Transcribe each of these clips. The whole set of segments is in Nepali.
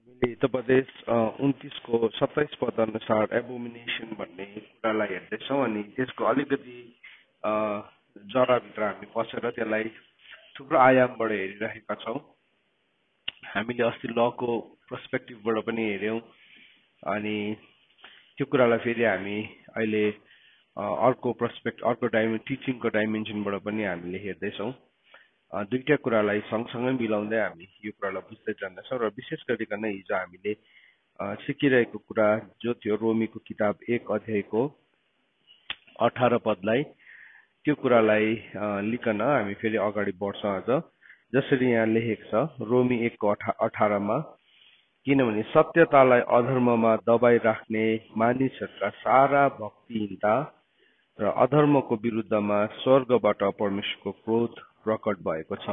हामीले हितोपदेश 29 को 27 पद अनुसार एबोमिनेसन भन्ने कुरालाई हेर्दैछौँ अनि त्यसको अलिकति जराभित्र हामी पसेर त्यसलाई थुप्रो आयामबाट हेरिरहेका छौँ। हामीले अस्ति लको पर्सपेक्टिभबाट पनि हेऱ्यौँ अनि त्यो कुरालाई फेरि हामी अहिले अर्को टिचिङको डाइमेन्सनबाट पनि हामीले हेर्दैछौँ। दुईटा कुरालाई सँगसँगै मिलाउँदै हामी यो कुरालाई बुझ्दै जाँदैछौँ र विशेष गरिकन हिजो हामीले सिकिरहेको कुरा जो थियो रोमीको किताब 1 अध्यायको 18 पदलाई त्यो कुरालाई लिकन हामी फेरि अगाडि बढ्छौँ। आज जसरी यहाँ लेखेको छ रोमी 1 को 18 मा, किनभने सत्यतालाई अधर्ममा दबाई राख्ने मानिसहरूका सारा भक्तिहीनता र अधर्मको विरुद्धमा स्वर्गबाट परमेश्वरको क्रोध प्रकट भएको छ।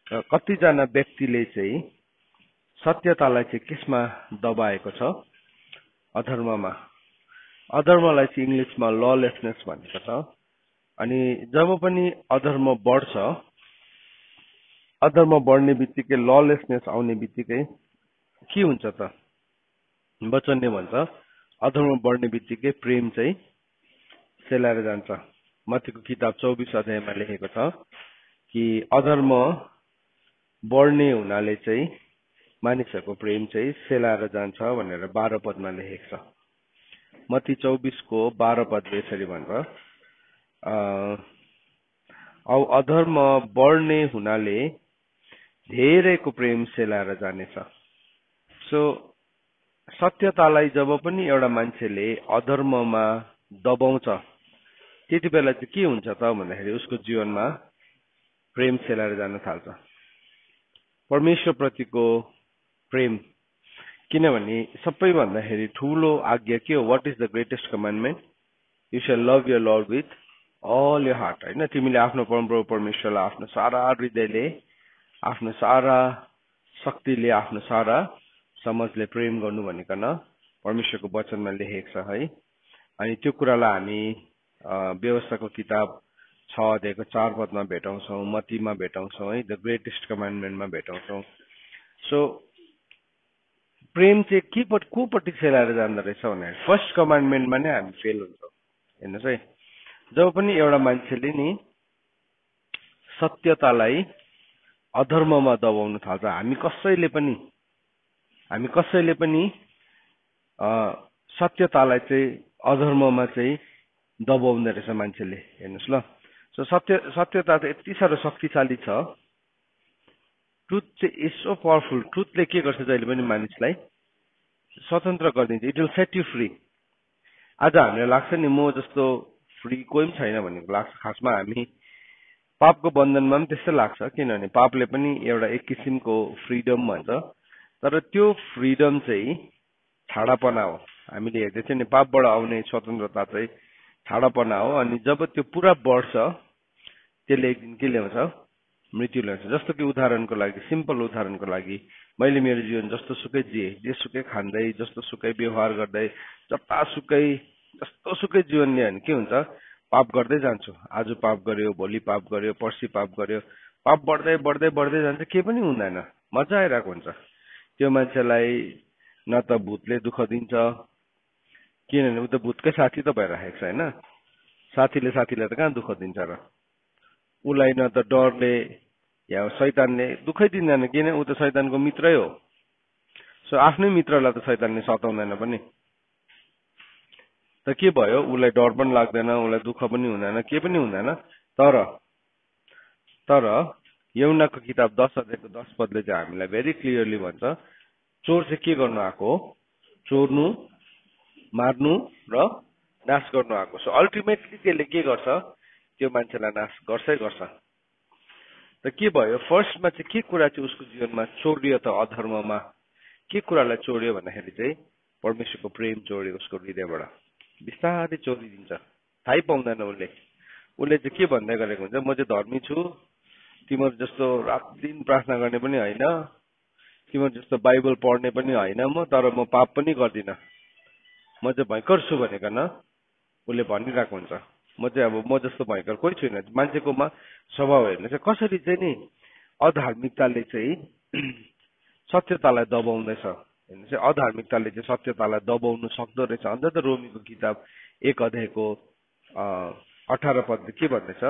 र कतिजना व्यक्तिले चाहिँ सत्यतालाई चाहिँ केसमा दबाएको छ? अधर्ममा। अधर्मलाई चाहिँ इङ्ग्लिसमा ललेसनेस भनेको छ। अनि जब पनि अधर्म बढ्छ, अधर्म बढ्ने बित्तिकै ललेसनेस आउने बित्तिकै के हुन्छ त? वचनले भन्छ अधर्म बढ्ने बित्तिकै प्रेम चाहिँ सेलाएर जान्छ। मत्तीको किताब 24 अध्यायमा लेखेको छ कि अधर्म बढ्ने हुनाले चाहिँ मानिसहरूको प्रेम चाहिँ सेलाएर जान्छ भनेर 12 पदमा लेखेको छ। मत्ती 24 को 12 पदले यसरी भन्छ, औ अधर्म बढ्ने हुनाले धेरैको प्रेम सेलाएर जानेछ। सो सत्यतालाई जब पनि एउटा मान्छेले अधर्ममा दबाउँछ त्यति बेला चाहिँ के हुन्छ त भन्दाखेरि उसको जीवनमा प्रेम सेलाएर जान थाल्छ, परमेश्वर प्रतिको प्रेम। किनभने सबै भन्दाखेरि ठुलो आज्ञा के हो? What is the greatest commandment? You shall love your lord with all your heart. होइन, तिमीले आफ्नो परमप्रभु परमेश्वरलाई आफ्नो सारा हृदयले, आफ्नो सारा शक्तिले, आफ्नो सारा समझले प्रेम गर्नु भनिकन परमेश्वरको वचनमा लेखेको छ है। अनि त्यो कुरालाई हामी व्यवस्थाको किताब 6 अध्यायको 4 पदमा भेटाउँछौँ, मत्तीमा भेटाउँछौँ है, द ग्रेटेस्ट कमान्डमेन्टमा भेटाउँछौँ। सो प्रेम चाहिँ कोपट्टि सेलाएर जाँदो रहेछ भने फर्स्ट कमान्डमेन्टमा नै हामी फेल हुन्छौँ। हेर्नुहोस् है, जब पनि एउटा मान्छेले नि सत्यतालाई अधर्ममा दबाउन थाल्छ, हामी कसैले पनि सत्यतालाई चाहिँ अधर्ममा चाहिँ दबाउँदो रहेछ मान्छेले। हेर्नुहोस् ल, सो सत्यता चाहिँ यति साह्रो शक्तिशाली छ। ट्रुथ चाहिँ इज सो पावरफुल। ट्रुथले के गर्छ? जहिले पनि मानिसलाई स्वतन्त्र गरिदिन्छ। It will set you free. आज हामीलाई लाग्छ नि म जस्तो फ्री कोही पनि छैन भनेको लाग्छ। खासमा हामी पापको बन्धनमा पनि त्यस्तै लाग्छ, किनभने पापले पनि एउटा एक किसिमको फ्रिडम भन्छ, तर त्यो फ्रिडम चाहिँ छाडापना हो। हामीले हेर्दैछौँ नि, पापबाट आउने स्वतन्त्रता चाहिँ छाडापना हो। अनि जब त्यो पुरा बढ्छ त्यसले एक दिन के ल्याउँछ? मृत्यु ल्याउँछ। जस्तो कि उदाहरणको लागि, सिम्पल उदाहरणको लागि, मैले मेरो जीवन जस्तो सुकै जिए, जे सुकै खाँदै, जस्तो सुकै व्यवहार गर्दै, जस्तो सुकै जीवन लियो भने के हुन्छ? पाप गर्दै जान्छु। आज पाप गर्यो, भोलि पाप गर्यो, पर्सि पाप गर्यो, पाप बढ्दै बढ्दै बढ्दै जान्छ, केही पनि हुँदैन, मजा आइरहेको हुन्छ। त्यो मान्छेलाई न त भूतले दुःख दिन्छ, किनभने ऊ त भूतकै साथी त भइराखेको छ होइन। साथीले साथीलाई त कहाँ दुःख दिन्छ र? उसलाई न त डरले या शैतानले दुःखै दिँदैन, किन? ऊ त शैतानको मित्रै हो। सो आफ्नै मित्रलाई त शैतानले सताउँदैन पनि, त के भयो? उसलाई डर पनि लाग्दैन, उसलाई दुःख पनि हुँदैन, के पनि हुँदैन। तर यूहन्नाको किताब 10 अध्यायको 10 पदले चाहिँ हामीलाई भेरी क्लियरली भन्छ, चोर चाहिँ के गर्नु आएको हो? चोर्नु, मार्नु र नाश गर्नु आएको। सो अल्टिमेटली त्यसले के गर्छ? त्यो मान्छेलाई नाश गर्छै गर्छ। त के भयो? फर्स्टमा चाहिँ के कुरा चाहिँ उसको जीवनमा चोरियो त? अधर्ममा के कुरालाई चोर्यो भन्दाखेरि चाहिँ परमेश्वरको प्रेम चोर्यो उसको हृदयबाट। बिस्तारै चोरिदिन्छ, थाहै पाउँदैन उसले चाहिँ के भन्दै गरेको हुन्छ? म चाहिँ धर्मी छु, तिमीहरू जस्तो रात दिन प्रार्थना गर्ने पनि होइन, तिमीहरू जस्तो बाइबल पढ्ने पनि होइन म, तर म पाप पनि गर्दिनँ, म चाहिँ भयङ्कर छु भनेकन उसले भनिरहेको हुन्छ। म चाहिँ अब म जस्तो भयङ्कर कोही छुइनँ। मान्छेकोमा स्वभाव हेर्नु चाहिँ कसरी चाहिँ नि अधार्मिकताले चाहिँ सत्यतालाई दबाउँदैछ होइन चाहिँ अधार्मिकताले चाहिँ सत्यतालाई दबाउनु सक्दो रहेछ अन्त त रोमीको किताब 1 अध्यायको 18 पदले के भन्दैछ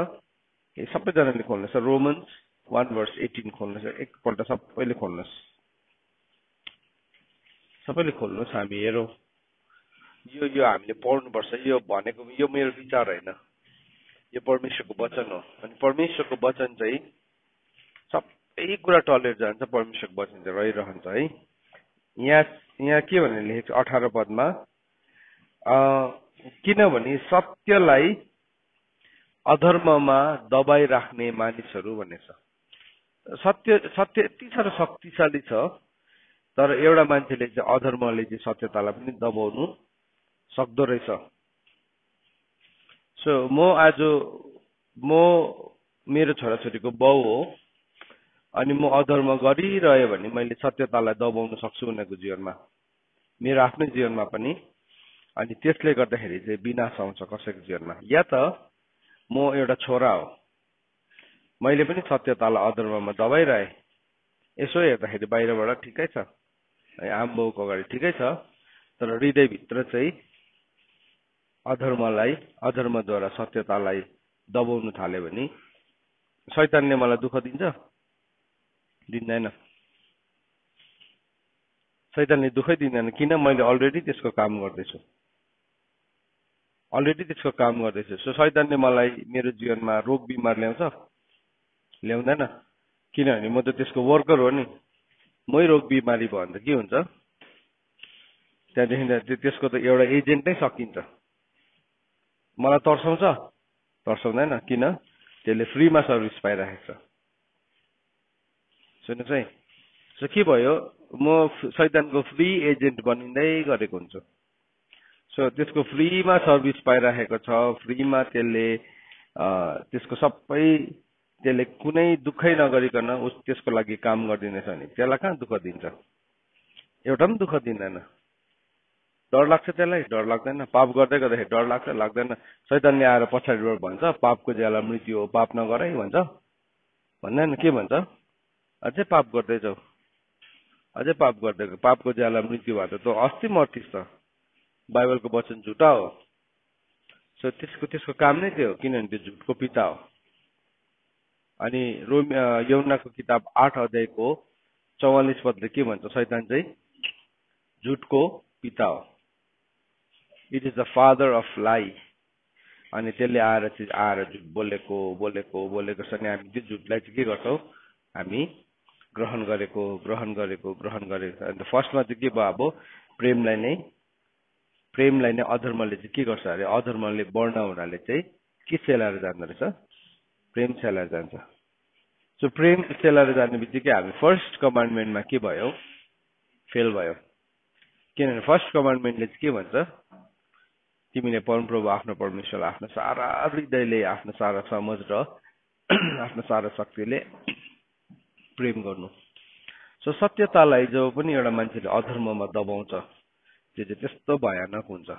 सबैजनाले खोल्नुहोस् रोमन्स 1:18 खोल्नुहोस् एकपल्ट सबैले खोल्नुहोस् हामी हेरौँ यो हामीले पढ्नुपर्छ यो भनेको यो मेरो विचार होइन यो परमेश्वरको वचन हो अनि परमेश्वरको वचन चाहिँ सबै कुरा टलेर जान्छ परमेश्वरको वचन चाहिँ रहिरहन्छ है यहाँ के भनेर लेखेको छ 18 पदमा किनभने सत्यलाई अधर्ममा दबाई राख्ने मानिसहरू भनेछ सत्य यति साह्रो शक्तिशाली छ तर एउटा मान्छेले चाहिँ अधर्मले चाहिँ सत्यतालाई पनि दबाउनु सक्दो रहेछ सो म मेरो छोराछोरीको बाउ हो अनि म अधर्म गरिरहे भने मैले सत्यतालाई दबाउन सक्छु उनीहरूको जीवनमा मेरो आफ्नै जीवनमा पनि अनि त्यसले गर्दाखेरि चाहिँ विनाश आउँछ कसैको जीवनमा या त म एउटा छोरा हो मैले पनि सत्यतालाई अधर्ममा दबाइरहे यसो हेर्दाखेरि बाहिरबाट ठिकै छ आमबाउको अगाडि ठिकै छ तर हृदयभित्र चाहिँ अधर्मद्वारा सत्यतालाई दबाउन थाल्यो भने शैतानले मलाई दुःख दिँदैन शैतानले दुःखै दिँदैन किन मैले अलरेडी त्यसको काम गर्दैछु सो शैतानले मलाई मेरो जीवनमा रोग बिमार ल्याउँदैन किनभने म त त्यसको वर्कर हो नि मै रोग बिमारी भयो भने त के हुन्छ त्यहाँदेखि त्यसको त एउटा एजेन्ट नै सकिन्छ मलाई तर्साउँदैन किन त्यसले फ्रीमा सर्भिस पाइरहेको छ सुन्नुहोस् है सो के भयो म शैतानको फ्री एजेन्ट बनिँदै गरेको हुन्छु सो त्यसको फ्रीमा सर्भिस पाइरहेको छ फ्रीमा त्यसको सबै त्यसले कुनै दुःखै नगरिकन त्यसको लागि काम गरिदिनेछ नि त्यसलाई कहाँ दुःख दिन्छ एउटा पनि दुःख दिँदैन डर लाग्छ त्यसलाई डर लाग्दैन पाप गर्दै गर्दाखेरि डर लाग्दैन शैतानले आएर पछाडिबाट भन्छ पापको ज्याला मृत्यु हो पाप नगर है भन्छ भन्दैन के भन्छ अझै पाप गर्दै जाऊ पापको ज्याला मृत्यु भन्छ त अस्ति मर्तिस् त बाइबलको वचन झुटा हो सो त्यसको काम नै त्यो हो किनभने त्यो झुटको पिता हो अनि यौनाको किताब 8 अध्यायको 44 पदले के भन्छ शैतान चाहिँ झुटको पिता हो it is the father of लाई अनि त्यसले आएर झुट बोलेको छ अनि हामी त्यो झुटलाई चाहिँ के गर्छौँ हामी ग्रहण गरेको अन्त फर्स्टमा चाहिँ के भयो अब प्रेमलाई नै अधर्मले चाहिँ के गर्छ अरे अधर्मले बढ्न हुनाले चाहिँ के सेलाएर जाँदो रहेछ प्रेम सेलाएर जान्छ सो प्रेम सेलाएर जाने बित्तिकै हामी फर्स्ट कमान्डमेन्टमा के भयो फेल भयो किनभने फर्स्ट कमान्डमेन्टले चाहिँ के भन्छ तिमीले परमप्रभु आफ्नो परमेश्वरलाई आफ्नो सारा हृदयले आफ्नो सारा समझ र आफ्नो सारा शक्तिले प्रेम गर्नु सो सत्यतालाई जब पनि एउटा मान्छेले अधर्ममा दबाउँछ त्यो चाहिँ त्यस्तो भयानक हुन्छ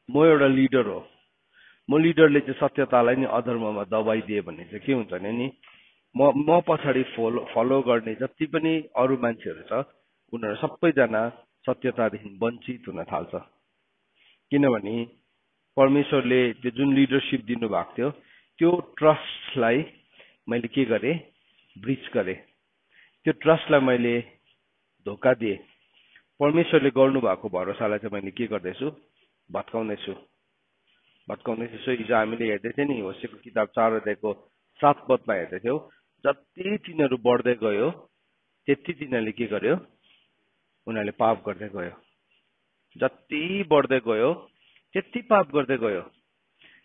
म एउटा लिडर हो म लिडरले चाहिँ सत्यतालाई नि अधर्ममा दबाइदिए भने चाहिँ के हुन्छ भने नि म पछाडि फलो गर्ने जति पनि अरू मान्छेहरू छ उनीहरू सबैजना सत्यतादेखि वञ्चित हुन थाल्छ किनभने परमेश्वरले त्यो जुन लिडरसिप दिनुभएको थियो त्यो ट्रस्टलाई मैले के गरेँ ब्रिच गरेँ त्यो ट्रस्टलाई मैले धोका दिएँ परमेश्वरले गर्नुभएको भरोसालाई चाहिँ मैले के गर्दैछु भत्काउँदैछु सो हिजो हामीले हेर्दै थियौँ नि होसेको किताब 4 अध्यायको 7 पदमा हेर्दै थियौँ जति तिनीहरू बढ्दै गयो त्यति तिनीहरूले के गर्यो उनीहरूले पाप गर्दै गयो जति बढ्दै गयो त्यति पाप गर्दै गयो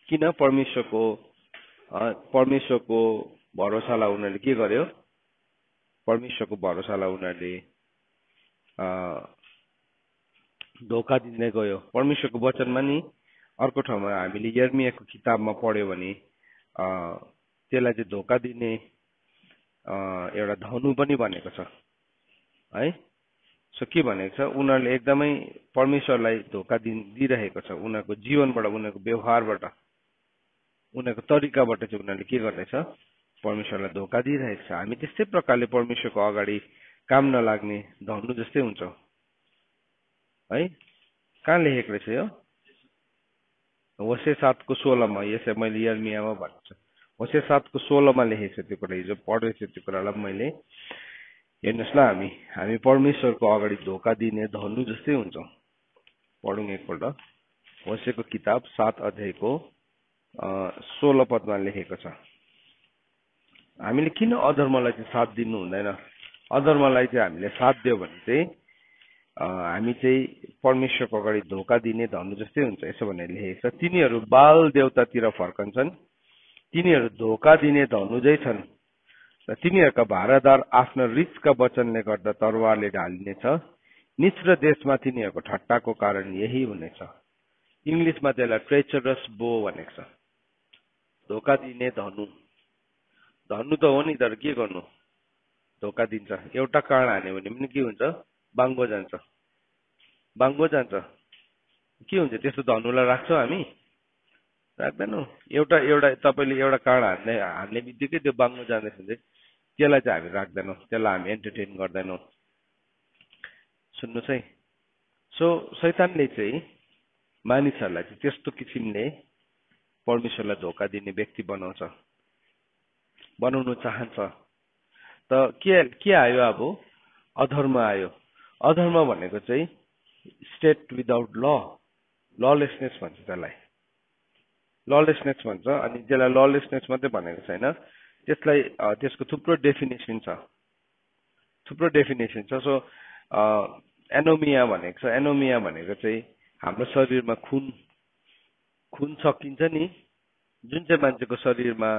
किन परमेश्वरको भरोसालाई उनीहरूले के गर्यो परमेश्वरको भरोसालाई उनीहरूले धोका दिँदै गयो परमेश्वरको वचनमा नि अर्को ठाउँमा हामीले यर्मियाको किताबमा पढ्यो भने त्यसलाई चाहिँ धोका दिने एउटा धनु पनि भनेको छ है सो के भनेको छ उनीहरूले एकदमै परमेश्वरलाई धोका दिइरहेको छ उनीहरूको जीवनबाट उनीहरूको व्यवहारबाट उनीहरूको तरिकाबाट चाहिँ उनीहरूले के गर्दैछ परमेश्वरलाई धोका दिइरहेको छ हामी त्यस्तै प्रकारले परमेश्वरको अगाडि काम नलाग्ने धनु जस्तै हुन्छ है। कहाँ लेखेको रहेछ यो? होशे 7 को 16 मा, यसै मैले यर्मियामा भनेको छु। होशे 7 को 16 मा लेखेको छ त्यो कुरा, हिजो पढेको छु त्यो कुरालाई मैले। हेर्नुहोस् ल, हामी परमेश्वरको अगाडि धोका दिने धनु जस्तै हुन्छौँ। पढौँ एकपल्ट। होशेको किताब 7 अध्यायको 16 पदमा लेखेको छ। हामीले किन अधर्मलाई चाहिँ साथ दिनु हुँदैन? अधर्मलाई चाहिँ हामीले साथ दियो भने चाहिँ हामी चाहिँ परमेश्वरको अगाडि धोका दिने धनु जस्तै हुन्छ। यसो भनेर लेखेको छ, तिनीहरू बाल देवतातिर फर्कन्छन्, तिनीहरू धोका दिने धनु जै छन् र तिनीहरूका भारादार आफ्नो रिसका वचनले गर्दा तरवारले ढालिनेछ। मिश्र देशमा तिनीहरूको ठट्टाको कारण यही हुनेछ। इङ्ग्लिसमा त्यसलाई ट्रेचरस बो भनेको छ। धोका दिने धनु, धनु त हो नि, तर के गर्नु, धोका दिन्छ। एउटा काँड हान्यो भने पनि के हुन्छ? बाङ्गो जान्छ, बाङ्गो जान्छ। के हुन्छ त्यस्तो धनुलाई राख्छौँ हामी? राख्दैनौँ। एउटा तपाईँले एउटा काँड हान्ने बित्तिकै त्यो बाङ्गो जाँदैछ भने त्यसलाई चाहिँ हामी राख्दैनौँ, त्यसलाई हामी एन्टरटेन गर्दैनौँ। सुन्नुहोस् है, सो शैतानले चाहिँ मानिसहरूलाई चाहिँ त्यस्तो किसिमले परमेश्वरलाई धोका दिने व्यक्ति बनाउनु चाहन्छ। त के आयो? अब अधर्म आयो। अधर्म भनेको चाहिँ स्टेट विदाउट ल, ललेसनेस भन्छ त्यसलाई, ललेसनेस भन्छ। अनि त्यसलाई ललेसनेस मात्रै भनेको छैन, त्यसलाई त्यसको थुप्रो डेफिनेसन छ, थुप्रो डेफिनेसन छ। सो एनोमिया भनेको छ। एनोमिया भनेको चाहिँ हाम्रो शरीरमा खुन सकिन्छ नि, जुन चाहिँ मान्छेको शरीरमा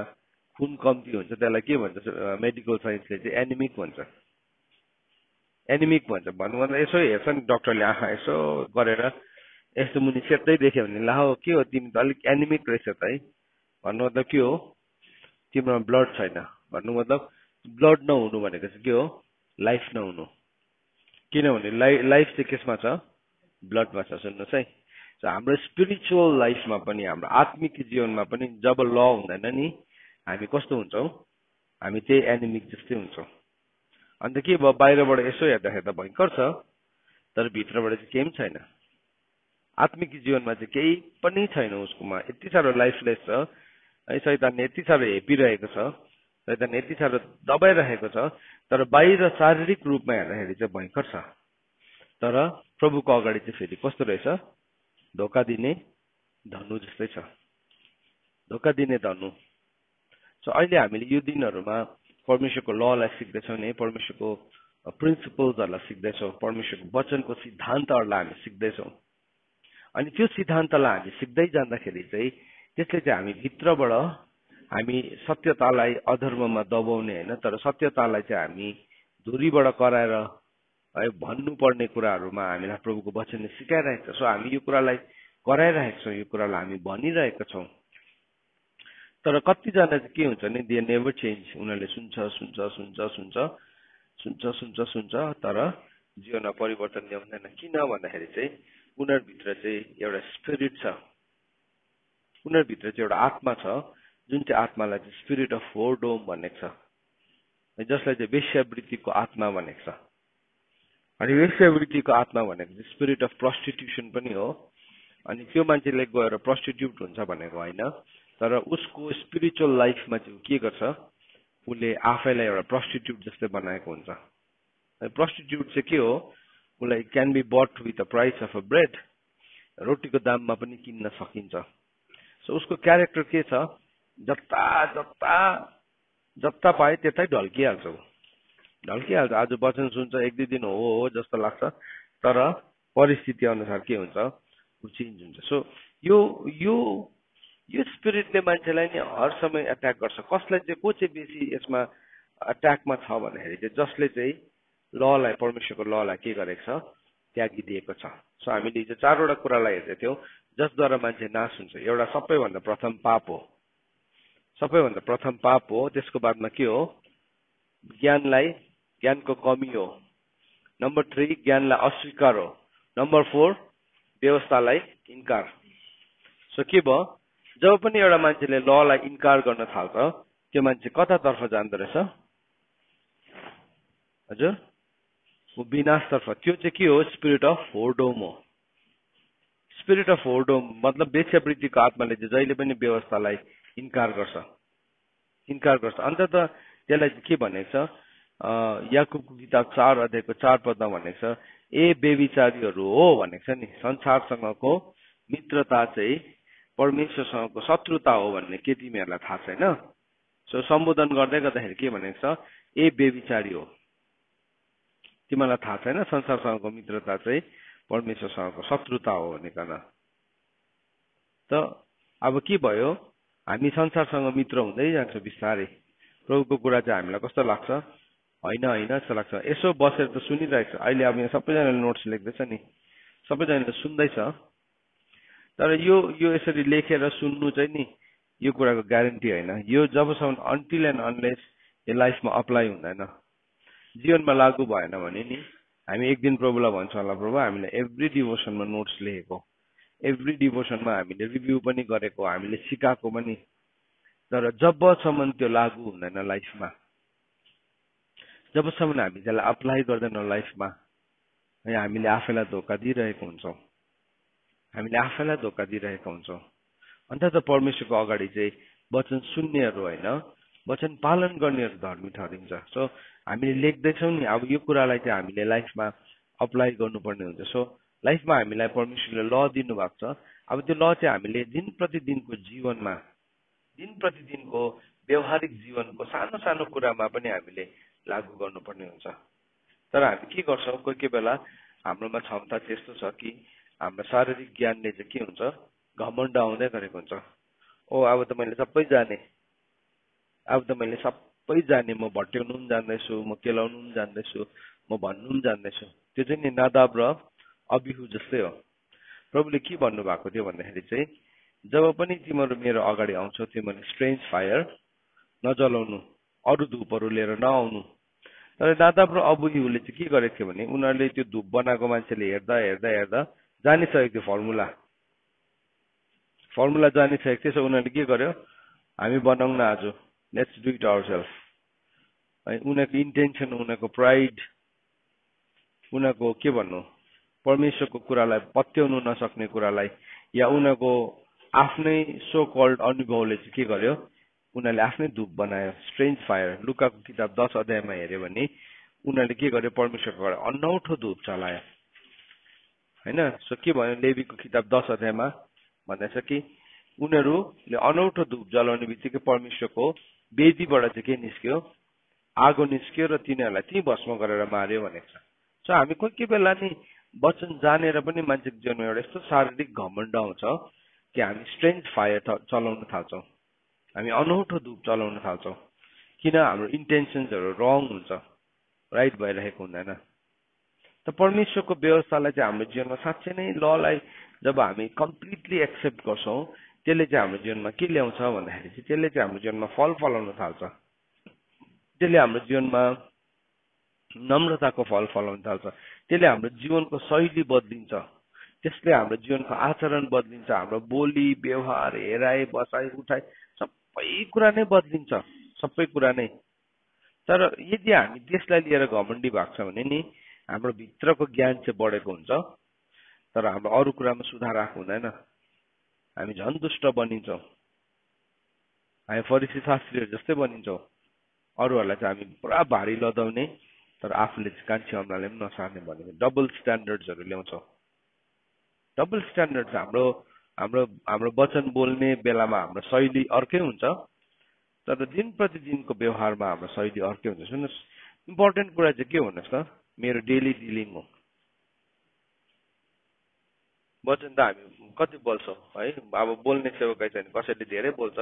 खुन कम्ती हुन्छ त्यसलाई के भन्छ मेडिकल साइन्सले चाहिँ एनिमिक भन्छ। एनिमिक भन्छ भन्नु मतलब यसो हेर्छ नि डक्टरले, आँखा यसो गरेर यस्तो मुनि सेत्तै देख्यो भने ला हो के हो तिमी त अलिक एनिमिक रहेछ त है, भन्नु मतलब के हो? तिम्रोमा ब्लड छैन भन्नु मतलब। ब्लड नहुनु भनेको चाहिँ के हो? लाइफ नहुनु। किनभने लाइफ चाहिँ केसमा छ? ब्लडमा छ। सुन्नुहोस् है, हाम्रो स्पिरिचुअल लाइफमा पनि, हाम्रो आत्मिक जीवनमा पनि जब ल हुँदैन नि, हामी कस्तो हुन्छौँ? हामी त्यही एनिमिक जस्तै हुन्छौँ। अन्त के भयो? बाहिरबाट यसो हेर्दाखेरि त भयङ्कर छ, तर भित्रबाट चाहिँ केही पनि छैन। आत्मिक जीवनमा चाहिँ केही पनि छैन उसकोमा। यति साह्रो लाइफलेस छ है, शैतानले यति साह्रो हेपिरहेको छ, शैतानले यति साह्रो दबाइरहेको छ, तर बाहिर शारीरिक रूपमा हेर्दाखेरि चाहिँ भयङ्कर छ। तर प्रभुको अगाडि चाहिँ फेरि कस्तो रहेछ? धोका दिने धनु जस्तै छ, धोका दिने धनु। सो अहिले हामीले यो दिनहरूमा परमेश्वरको ललाई सिक्दैछौँ नि, परमेश्वरको प्रिन्सिपल्सहरूलाई सिक्दैछौँ, परमेश्वरको वचनको सिद्धान्तहरूलाई हामी सिक्दैछौँ। अनि त्यो सिद्धान्तलाई हामी सिक्दै जाँदाखेरि चाहिँ त्यसले चाहिँ हामी भित्रबाट हामी सत्यतालाई अधर्ममा दबाउने होइन, तर सत्यतालाई चाहिँ हामी धुरीबाट कराएर है भन्नुपर्ने कुराहरूमा हामीलाई प्रभुको वचनले सिकाइरहेको छ। सो हामी यो कुरालाई गराइरहेका छौँ, यो कुरालाई हामी भनिरहेका छौँ। तर कतिजना चाहिँ के हुन्छ नि, दे नेभर चेन्ज। उनीहरूले सुन्छ सुन्छ सुन्छ सुन्छ सुन्छ सुन्छ सुन्छ तर जीवनमा परिवर्तन ल्याउँदैन। किन भन्दाखेरि चाहिँ उनीहरूभित्र चाहिँ एउटा स्पिरिट छ, उनीहरूभित्र चाहिँ एउटा आत्मा छ, जुन चाहिँ आत्मालाई चाहिँ स्पिरिट अफ होर्डोम भनेको छ, जसलाई चाहिँ वेश्यावृत्तिको आत्मा भनेको छ। अनि वेश्यावृत्तिको आत्मा भनेको चाहिँ स्पिरिट अफ प्रस्टिट्युसन पनि हो। अनि त्यो मान्छेले गएर प्रस्टिट्युट हुन्छ भनेको होइन, तर उसको स्पिरिचुअल लाइफमा चाहिँ के गर्छ? उसले आफैलाई एउटा प्रस्टिट्युट जस्तै बनाएको हुन्छ। प्रस्टिट्युट चाहिँ के हो? उसलाई can be but with the price of a bread, रोटीको दाममा पनि किन्न सकिन्छ। सो उसको क्यारेक्टर के छ? जता जता जता पाए त्यतै ढल्किहाल्छ, ढल्किहाल्छ। आज वचन सुन्छ, एक दुई दिन हो जस्तो लाग्छ, तर परिस्थिति अनुसार के हुन्छ? ऊ चेन्ज हुन्छ। सो यो यो यो स्पिरिटले मान्छेलाई नि हर समय एट्याक गर्छ। कसलाई चाहिँ, को चाहिँ बेसी यसमा एट्याकमा छ भन्दाखेरि चाहिँ जसले चाहिँ ललाई, परमेश्वरको ललाई के गरेको छ? त्यागिदिएको छ। सो हामीले हिजो 4वटा कुरालाई हेर्दै थियौँ जसद्वारा मान्छे नाश हुन्छ। एउटा सबैभन्दा प्रथम पाप हो, सबैभन्दा प्रथम पाप हो। त्यसको बादमा के हो? ज्ञानको कमी हो। नम्बर 3 ज्ञानलाई अस्वीकार हो। नम्बर 4 व्यवस्थालाई इन्कार। सो के भयो? जब पनि एउटा मान्छेले ललाई इन्कार गर्न थाल्छ, त्यो मान्छे कतातर्फ जाँदो रहेछ? हजुर, विनाशतर्फ। त्यो चाहिँ के हो? स्पिरिट अफ होर्डोम हो। स्पिरिट अफ होर्डोम मतलब वेश्यावृत्तिको आत्माले चाहिँ जहिले पनि व्यवस्थालाई इन्कार गर्छ। अन्त त त्यसलाई के भनेको छ? याकुबको किताब 4 अध्यायको 4 पदमा भनेको छ, ए बेविचारीहरू हो भनेको छ नि। संसारसँगको मित्रता चाहिँ परमेश्वरसँगको शत्रुता हो भन्ने के तिमीहरूलाई थाहा छैन? सो सम्बोधन गर्दै गर्दाखेरि के भनेको छ? ए बेविचारी हो, तिमीलाई थाहा छैन संसारसँगको मित्रता चाहिँ परमेश्वरसँगको शत्रुता हो भनिकन। त अब के भयो? हामी संसारसँग मित्र हुँदै जान्छ बिस्तारै। प्रभुको कुरा चाहिँ हामीलाई कस्तो लाग्छ? होइन जस्तो लाग्छ। यसो बसेर त सुनिरहेको छ। अहिले अब यहाँ सबैजनाले नोट्स लेख्दैछ नि, सबैजनाले सुन्दैछ। तर यो यसरी लेखेर सुन्नु चाहिँ नि यो कुराको ग्यारेन्टी होइन। यो जबसम्म अन्टिल एन्ड अनलेस यो लाइफमा अप्लाई हुँदैन, जीवनमा लागू भएन भने नि हामी एक दिन प्रभुलाई भन्छौँ होला, प्रभु हामीले एभ्री डिभोसनमा नोट्स लेखेको, एभ्री डिभोसनमा हामीले रिभ्यू पनि गरेको, हामीले सिकाएको पनि, तर जबसम्म त्यो लागू हुँदैन लाइफमा, जबसम्म हामी त्यसलाई अप्लाई गर्दैनौँ लाइफमा, हामीले आफैलाई धोका दिइरहेको हुन्छौँ। अन्त त परमेश्वरको अगाडि चाहिँ वचन सुन्नेहरू होइन, वचन पालन गर्नेहरू धर्मी ठहरिन्छ। सो हामीले लेख्दैछौँ नि, अब यो कुरालाई चाहिँ हामीले लाइफमा अप्लाई गर्नुपर्ने हुन्छ। सो लाइफमा हामीलाई परमेश्वरले ल दिनुभएको छ। अब त्यो ल चाहिँ हामीले दिन प्रतिदिनको जीवनमा, दिन प्रतिदिनको व्यवहारिक जीवनको सानो सानो कुरामा पनि हामीले लागू गर्नुपर्ने हुन्छ। तर हामी के गर्छौँ? कोही बेला हाम्रोमा क्षमता त्यस्तो छ कि हाम्रो शारीरिक ज्ञानले चाहिँ के हुन्छ? घमण्ड आउँदै गरेको हुन्छ। ओ अब त मैले सबै जाने, म भट्याउनु पनि जान्दैछु, म केलाउनु पनि जान्दैछु, म भन्नु पनि जान्दैछु। त्यो चाहिँ नि नादाब र अबिहु जस्तै हो। प्रभुले के भन्नुभएको थियो भन्दाखेरि चाहिँ, जब पनि तिमीहरू मेरो अगाडि आउँछौ तिमीहरूले स्ट्रेन्ज फायर नजलाउनु, अरू धुपहरू लिएर नआउनु। तर नादाब र अबिहुले चाहिँ के गरेको थियो भने, उनीहरूले त्यो धुप बनाएको मान्छेले हेर्दा जानिसकेको थियो फर्मुला जानिसकेको थियो। सो उनीहरूले के गर्यो? हामी बनाउन आज, लेट्स डु इट आवरसेल्फ। उनीहरूको इन्टेन्सन, उनीहरूको प्राइड, उनीहरूको के भन्नु, परमेश्वरको कुरालाई पत्याउनु नसक्ने कुरालाई, या उनीहरूको आफ्नै सो कल्ड अनुभवले चाहिँ के गर्यो? उनीहरूले आफ्नै धुप बनायो, स्ट्रेन्ज फायर। लुकाको किताब 10 अध्यायमा हेऱ्यो भने उनीहरूले के गर्यो? परमेश्वरको अनौठो धुप चलायो, होइन? सो के भन्यो लेवीको किताब 10 अध्यायमा भन्दैछ कि उनीहरूले अनौठो धुप जलाउने बित्तिकै परमेश्वरको वेदीबाट चाहिँ के निस्क्यो? आगो निस्क्यो र तिनीहरूलाई त्यही भस्म गरेर मार्यो भनेको छ। सो हामी कोही बेला नि वचन जानेर पनि मान्छेको जीवनमा एउटा यस्तो शारीरिक घमण्ड आउँछ कि हामी स्ट्रेन्ज फायर चलाउन थाल्छौँ, हामी अनौठो धुप चलाउन थाल्छौँ। किन? हाम्रो इन्टेन्सन्सहरू रङ हुन्छ, राइट भइरहेको हुँदैन। त परमेश्वरको व्यवस्थालाई चाहिँ हाम्रो जीवनमा साँच्चै नै ललाई जब हामी कम्प्लिटली एक्सेप्ट गर्छौँ, त्यसले चाहिँ हाम्रो जीवनमा के ल्याउँछ भन्दाखेरि चाहिँ त्यसले चाहिँ हाम्रो जीवनमा फल फलाउन थाल्छ। त्यसले हाम्रो जीवनमा नम्रताको फल फलाउन थाल्छ। त्यसले हाम्रो जीवनको शैली बदलिन्छ, त्यसले हाम्रो जीवनको आचरण बदलिन्छ, हाम्रो बोली व्यवहार, हेराइ बसाइ उठाइ सबै कुरा नै बदलिन्छ, सबै कुरा नै। तर यदि हामी त्यसलाई लिएर घमण्डी भएको छ भने नि हाम्रो भित्रको ज्ञान चाहिँ बढेको हुन्छ, तर हाम्रो अरू कुरामा सुधार आएको हुँदैन। हामी झन् दुष्ट बनिन्छौँ, हामी फरिसी शास्त्रीहरू जस्तै बनिन्छौँ। अरूहरूलाई चाहिँ हामी पुरा भारी लदाउने, तर आफूले चाहिँ कान्छी अमलाले पनि नसार्ने भनेको डबल स्ट्यान्डर्ड्सहरू ल्याउँछौँ। डबल स्ट्यान्डर्ड चाहिँ हाम्रो वचन बोल्ने बेलामा हाम्रो शैली अर्कै हुन्छ, तर दिन प्रतिदिनको व्यवहारमा हाम्रो शैली अर्कै हुन्छ। सुन्नुहोस्, इम्पोर्टेन्ट कुरा चाहिँ के भन्नुहोस् त? मेरो डेली डिलिङ हो। वचन त हामी कति बोल्छौँ है? अब बोल्ने सेवकाई छैन, कसैले धेरै बोल्छ,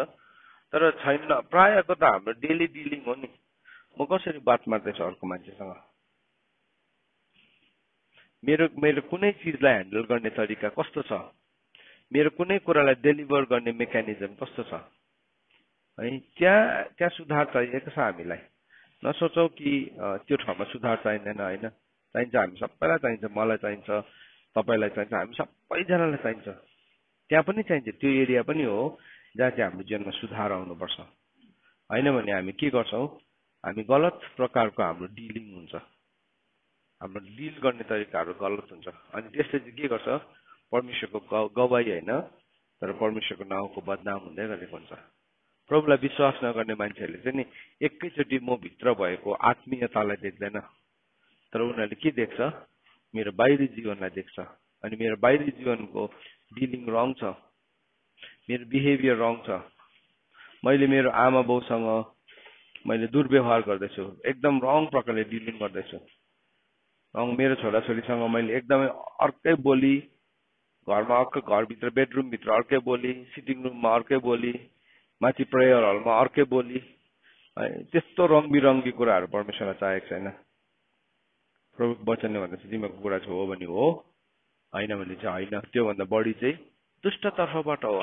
तर छैन प्रायःको त हाम्रो डेली डिलिङ हो नि। म कसरी बात मार्दैछु अर्को मान्छेसँग, मेरो कुनै चिजलाई ह्यान्डल गर्ने तरिका कस्तो छ, मेरो कुनै कुरालाई डेलिभर गर्ने मेकानिजम कस्तो छ है? त्यहाँ सुधार चाहिएको छ हामीलाई। नसोचौँ कि त्यो ठाउँमा सुधार चाहिँदैन, होइन, चाहिन्छ। हामी सबैलाई चाहिन्छ, मलाई चाहिन्छ, तपाईँलाई चाहिन्छ, हामी सबैजनालाई चाहिन्छ। त्यहाँ पनि चाहिन्छ, त्यो एरिया पनि हो जहाँ चाहिँ हाम्रो जीवनमा सुधार आउनुपर्छ। होइन भने हामी के गर्छौँ? हामी गलत प्रकारको हाम्रो डिलिङ हुन्छ। हाम्रो डिल गर्ने तरिकाहरू गलत हुन्छ। अनि त्यसले चाहिँ के गर्छ, परमेश्वरको गवाई होइन तर परमेश्वरको नाउँको बदनाम हुँदै गरेको हुन्छ। प्रभुलाई विश्वास नगर्ने मान्छेहरूले चाहिँ नि एकैचोटि म भित्र भएको आत्मीयतालाई देख्दैन, तर उनीहरूले के देख्छ, मेरो बाहिरी जीवनलाई देख्छ। अनि मेरो बाहिरी जीवनको डिलिङ रङ छ, मेरो बिहेभियर रङ छ। मैले मेरो आमा बाउसँग मैले दुर्व्यवहार गर्दैछु, एकदम रङ प्रकारले डिलिङ गर्दैछु। मेरो छोराछोरीसँग मैले एकदमै अर्कै बोली, घरमा अर्कै, घरभित्र बेडरुमभित्र अर्कै बोली, सिटिङ रुममा अर्कै बोली, माथि प्रेयर हलमा अर्कै बोली, त्यस्तो रङ बिरङ्गी कुराहरू परमेश्वरलाई चाहेको छैन। प्रभुको वचनले भन्दैछ तिमीको कुरा चाहिँ हो भने हो, होइन भने चाहिँ होइन। त्योभन्दा बढी चाहिँ दुष्टतर्फबाट हो।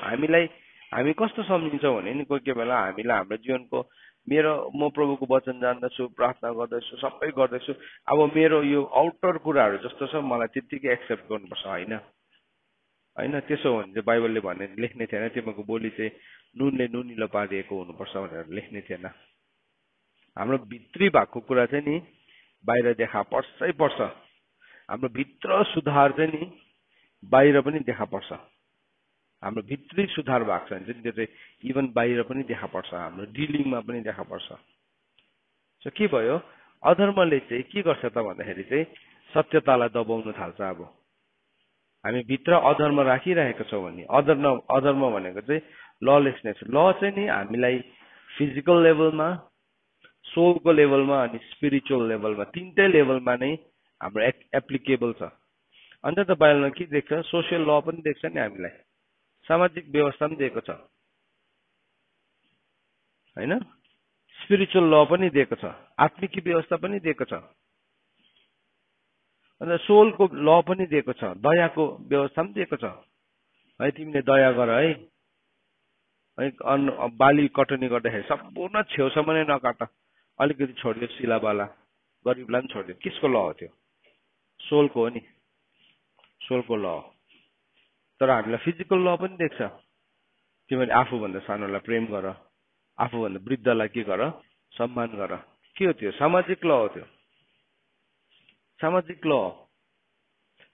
हामी कस्तो सम्झिन्छौँ भने नि कोही कोही बेला हामीलाई हाम्रो जीवनको म प्रभुको वचन जान्दछु, प्रार्थना गर्दैछु, सबै गर्दैछु, अब मेरो यो आउटर कुराहरू जस्तो छ मलाई त्यत्तिकै एक्सेप्ट गर्नुपर्छ, होइन। त्यसो हो भने चाहिँ बाइबलले भने लेख्ने थिएन तिमीको बोली चाहिँ नुनले नुनिलो पारिएको हुनुपर्छ भनेर लेख्ने थिएन। हाम्रो भित्री भएको कुरा चाहिँ नि बाहिर देखा पर्छै पर्छ। हाम्रो भित्र सुधार चाहिँ नि बाहिर पनि देखा पर्छ। हाम्रो भित्री सुधार भएको छ भने चाहिँ त्यो चाहिँ इभन बाहिर पनि देखा पर्छ, हाम्रो डिलिङमा पनि देखा पर्छ। सो के भयो, अधर्मले चाहिँ के गर्छ त भन्दाखेरि चाहिँ सत्यतालाई दबाउन थाल्छ। अब हामी भित्र अधर्म राखिरहेको छौँ भने, अधर्म भनेको चाहिँ ललेसनेस। ल चाहिँ नि हामीलाई फिजिकल लेभलमा, सोलको लेभलमा अनि स्पिरिचुअल लेभलमा, तीनटै लेभलमा नै हाम्रो एप्लिकेबल छ। अन्त त बाइबलमा के देख्छ, सोसियल ल पनि देख्छ नि हामीलाई, सामाजिक व्यवस्था पनि दिएको छ, होइन। स्पिरिचुअल ल पनि दिएको छ, आत्मिक व्यवस्था पनि दिएको छ, अन्त सोलको ल पनि दिएको छ, दयाको व्यवस्था पनि दिएको छ। है तिमीले दया गर है, बाली कटनी गर्दाखेरि सम्पूर्ण छेउसम्म नै नकाट, अलिकति छोडिदियो, सिलाबाला गरिबलाई पनि छोडिदियो। किसको ल हो त्यो? सोलको हो नि, सोलको ल हो। तर हामीलाई फिजिकल ल पनि देख्छ, तिमीले आफूभन्दा सानोलाई प्रेम गर, आफूभन्दा वृद्धलाई के गर, सम्मान गर। के हो त्यो? सामाजिक ल हो। त्यो सामाजिक ल हो।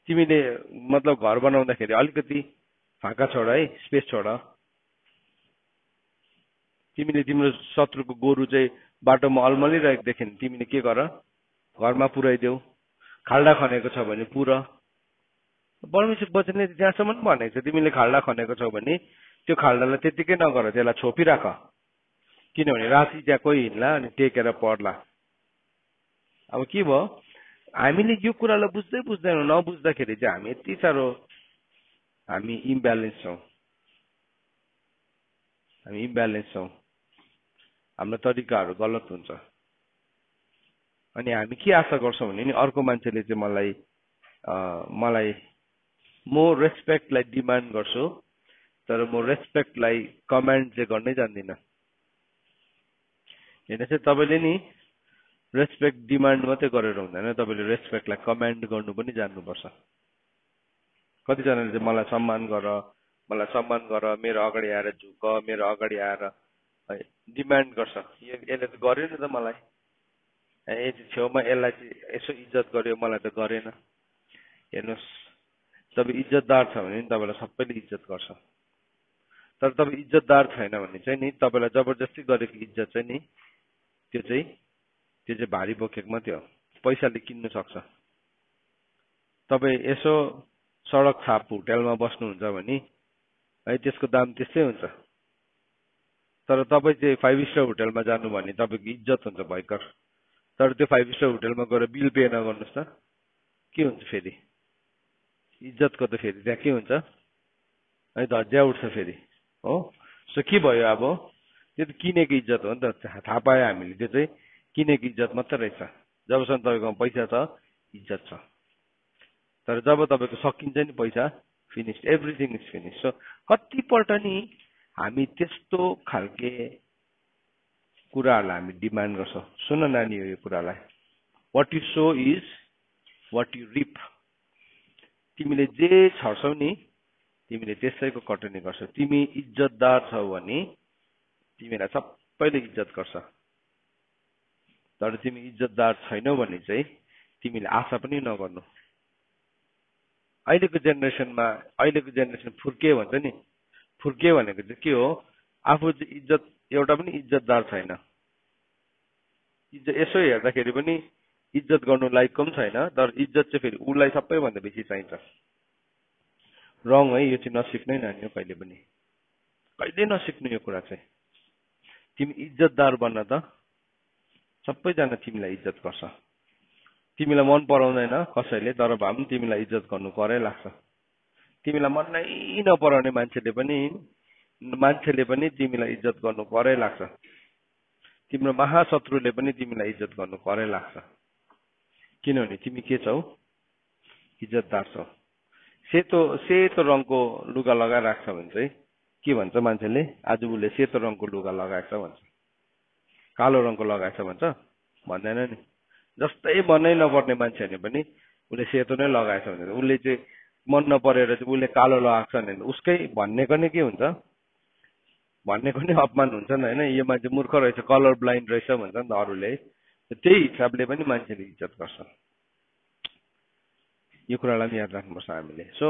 तिमीले मतलब घर बनाउँदाखेरि अलिकति फाँका छोड है, स्पेस छोड। तिमीले तिम्रो शत्रुको गोरु चाहिँ बाटोमा अल्मलिरहेको देख्यो भने तिमीले के गर, घरमा पुर्याइदेऊ। खाल्डा खनेको छ भने पुर। परमेश्वर वचनले त्यहाँसम्म पनि भनेको छ, तिमीले खाल्डा खनेको छौ भने त्यो खाल्डालाई त्यतिकै नगर, त्यसलाई छोपिराख, किनभने राति त्यहाँ कोही हिँड्ला अनि टेकेर पढ्ला। अब के भयो, हामीले यो कुरालाई बुझ्दै बुझ्दैनौँ। नबुझ्दाखेरि चाहिँ हामी यति साह्रो हामी इम्ब्यालेन्स छौँ, हाम्रो तरिकाहरू गलत हुन्छ। अनि हामी के आशा गर्छौँ भने नि अर्को मान्छेले चाहिँ मलाई म रेस्पेक्टलाई डिमान्ड गर्छु, तर म रेस्पेक्टलाई कमान्ड चाहिँ गर्नै जान्दिनँ। होइन चाहिँ तपाईँले नि रेस्पेक्ट डिमान्ड मात्रै गरेर हुँदैन, तपाईँले रेस्पेक्टलाई कमान्ड गर्नु पनि जान्नुपर्छ। कतिजनाले चाहिँ मलाई सम्मान गर, मेरो अगाडि आएर झुक, मेरो अगाडि आएर डिमान्ड गर्छ। यसले त गरेन त मलाई, छेउमा यसलाई चाहिँ यसो इज्जत गर्यो, मलाई त गरेन। हेर्नुहोस्, तपाईँ इज्जतदार छ भने तपाईँलाई सबैले इज्जत गर्छ, तर तपाईँ इज्जतदार छैन भने चाहिँ नि तपाईँलाई जबरजस्ती गरेको इज्जत चाहिँ नि त्यो चाहिँ भारी बोकेको मात्रै हो, पैसाले किन्नु सक्छ। तपाईँ यसो सडक छाप होटेलमा बस्नुहुन्छ भने है त्यसको दाम त्यस्तै हुन्छ, तर तपाईँ चाहिँ 5 स्टार होटेलमा जानु भने तपाईँको इज्जत हुन्छ भयङ्कर। तर त्यो 5 स्टार होटेलमा गएर बिल पे नगर्नुहोस् त के हुन्छ, फेरि इज्जतको त फेरि त्यहाँ के हुन्छ है, धज्जा उठ्छ फेरि हो। सो के भयो, अब त्यो त किनेको इज्जत हो नि त। थाहा पायो हामीले त्यो चाहिँ किनेको इज्जत मात्रै रहेछ। जबसम्म तपाईँकोमा पैसा छ इज्जत छ, तर जब तपाईँको सकिन्छ नि पैसा, finish, everything is finish. So कतिपल्ट नि हामी त्यस्तो खालके कुराहरूलाई हामी डिमान्ड गर्छौँ। सुन नानी हो यो कुरालाई, what you sow is what you reap. तिमीले जे छर्छौ नि तिमीले त्यसैको कटनी गर्छौ। तिमी इज्जतदार छौ भने तिमीलाई सबैले इज्जत गर्छ, तर तिमी इज्जतदार छैनौ भने चाहिँ तिमीले आशा पनि नगर्नु। अहिलेको जेनेरेसन फुर्के भन्छ नि, फुर्के भनेको चाहिँ के हो, आफू चाहिँ इज्जत एउटा पनि इज्जतदार छैन, यसो हेर्दाखेरि पनि इज्जत गर्नु लायकको पनि छैन, तर इज्जत चाहिँ फेरि उसलाई सबैभन्दा बेसी चाहिन्छ। रङ है, यो चाहिँ नसिक्नै नानी हो, कहिले नसिक्नु यो कुरा चाहिँ। तिमी इज्जतदार बन्न त, सबैजना तिमीलाई इज्जत गर्छ। तिमीलाई मन पराउँदैन कसैले, तर भए पनि तिमीलाई इज्जत गर्नु करै लाग्छ। तिमीलाई मन नै नपराउने मान्छेले पनि तिमीलाई इज्जत गर्नु करै लाग्छ। तिम्रो महाशत्रुले पनि तिमीलाई इज्जत गर्नु करै लाग्छ, किनभने तिमी के छौ, इज्जतदार छौ। सेतो रङको लुगा लगाइराख्छ भने चाहिँ के भन्छ मान्छेले, आज उसले सेतो रङको लुगा लगाएछ भन्छ, कालो रङको लगाएछ भन्छ, भन्दैन नि। जस्तै मनै नपर्ने मान्छेहरूले पनि उसले सेतो नै लगाएछ भने, उसले चाहिँ मन नपरेर चाहिँ उसले कालो लगाएको छ भने उसकै भन्नेको नै के हुन्छ, भन्नेको नै अपमान हुन्छ नि होइन, यो मान्छे मूर्ख रहेछ, कलर ब्लाइन्ड रहेछ भन्छ नि त अरूले। त्यही हिसाबले पनि मान्छेले इज्जत गर्छ। यो कुरालाई पनि याद राख्नुपर्छ हामीले। सो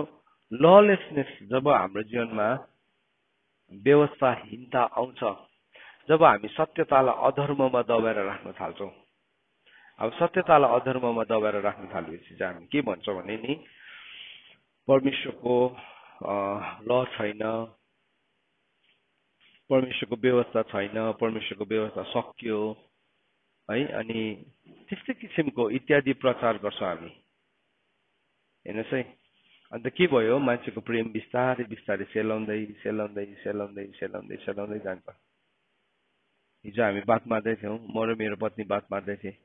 ललेसनेस जब हाम्रो जीवनमा व्यवस्थाहीनता आउँछ, जब हामी सत्यतालाई अधर्ममा दबाएर राख्न थाल्छौँ। अब सत्यतालाई अधर्ममा दबाएर राख्न थालेपछि चाहिँ हामी के भन्छौँ भने नि, परमेश्वरको ल छैन, परमेश्वरको व्यवस्था छैन, परमेश्वरको व्यवस्था सकियो है, अनि त्यस्तै किसिमको इत्यादि प्रचार गर्छौँ हामी। हेर्नुहोस् है, अन्त के भयो, मान्छेको प्रेम बिस्तारै बिस्तारै सेलाउँदै जान्छ। हिजो हामी बात मार्दै थियौँ, म र मेरो पत्नी बात मार्दै थिएँ,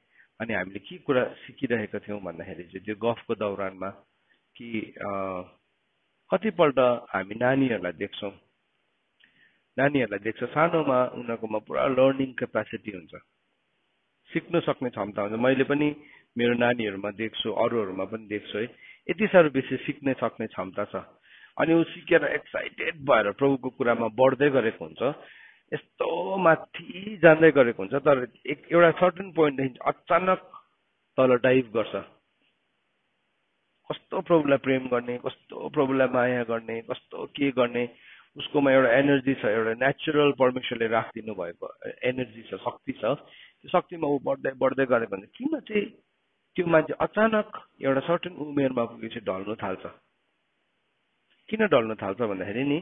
अनि हामीले के कुरा सिकिरहेका थियौँ भन्दाखेरि चाहिँ त्यो गफको दौरानमा कि कतिपल्ट हामी नानीहरूलाई देख्छौँ सानोमा उनीहरूकोमा पुरा लर्निङ क्यापासिटी हुन्छ, सिक्न सक्ने क्षमता हुन्छ। मैले पनि मेरो नानीहरूमा देख्छु, अरूहरूमा पनि देख्छु है, यति साह्रो बेसी सिक्ने सक्ने क्षमता छ। अनि ऊ सिकेर एक्साइटेड भएर प्रभुको कुरामा बढ्दै गरेको हुन्छ, यस्तो माथि जाँदै गरेको हुन्छ, तर एउटा सर्टेन पोइन्टदेखि अचानक तल डाइभ गर्छ। कस्तो प्रभुलाई प्रेम गर्ने, कस्तो प्रभुलाई माया गर्ने, कस्तो के गर्ने, उसकोमा एउटा एनर्जी छ, एउटा नेचुरल परमेश्वरले राखिदिनु भएको एनर्जी छ, शक्ति छ। त्यो शक्तिमा ऊ बढ्दै गरेको हुन्छ। किन चाहिँ त्यो मान्छे अचानक एउटा सर्टेन उमेरमा पुगेपछि ढल्नु थाल्छ? किन ढल्नु थाल्छ भन्दाखेरि नि,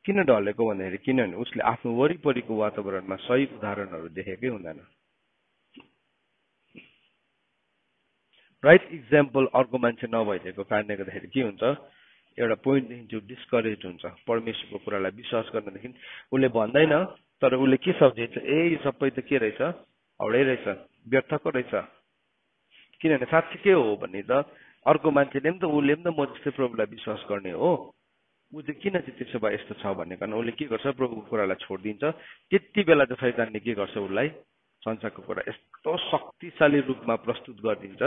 किन ढलेको भन्दाखेरि किनभने उसले आफ्नो वरिपरिको वातावरणमा सही उदाहरणहरू देखेकै हुँदैन। राइट इक्जाम्पल अर्को मान्छे नभइदिएको कारणले गर्दाखेरि के हुन्छ, एउटा पोइन्टदेखि जो डिस्करेज हुन्छ, परमेश्वरको कुरालाई विश्वास गर्नदेखि उसले भन्दैन, तर उसले के सम्झिन्छ, यो सबै त के रहेछ, हाउडै रहेछ, व्यर्थको रहेछ। किनभने साँच्ची के हो भने त अर्को मान्छेले पनि त उसले पनि त म जस्तै प्रभुलाई विश्वास गर्ने हो, ऊ चाहिँ किन चाहिँ त्यसो भए यस्तो छ भन्ने कारण उसले के गर्छ, प्रभुको कुरालाई छोडिदिन्छ। त्यति बेला चाहिँ शैतानले के गर्छ, उसलाई संसारको कुरा यस्तो शक्तिशाली रूपमा प्रस्तुत गरिदिन्छ,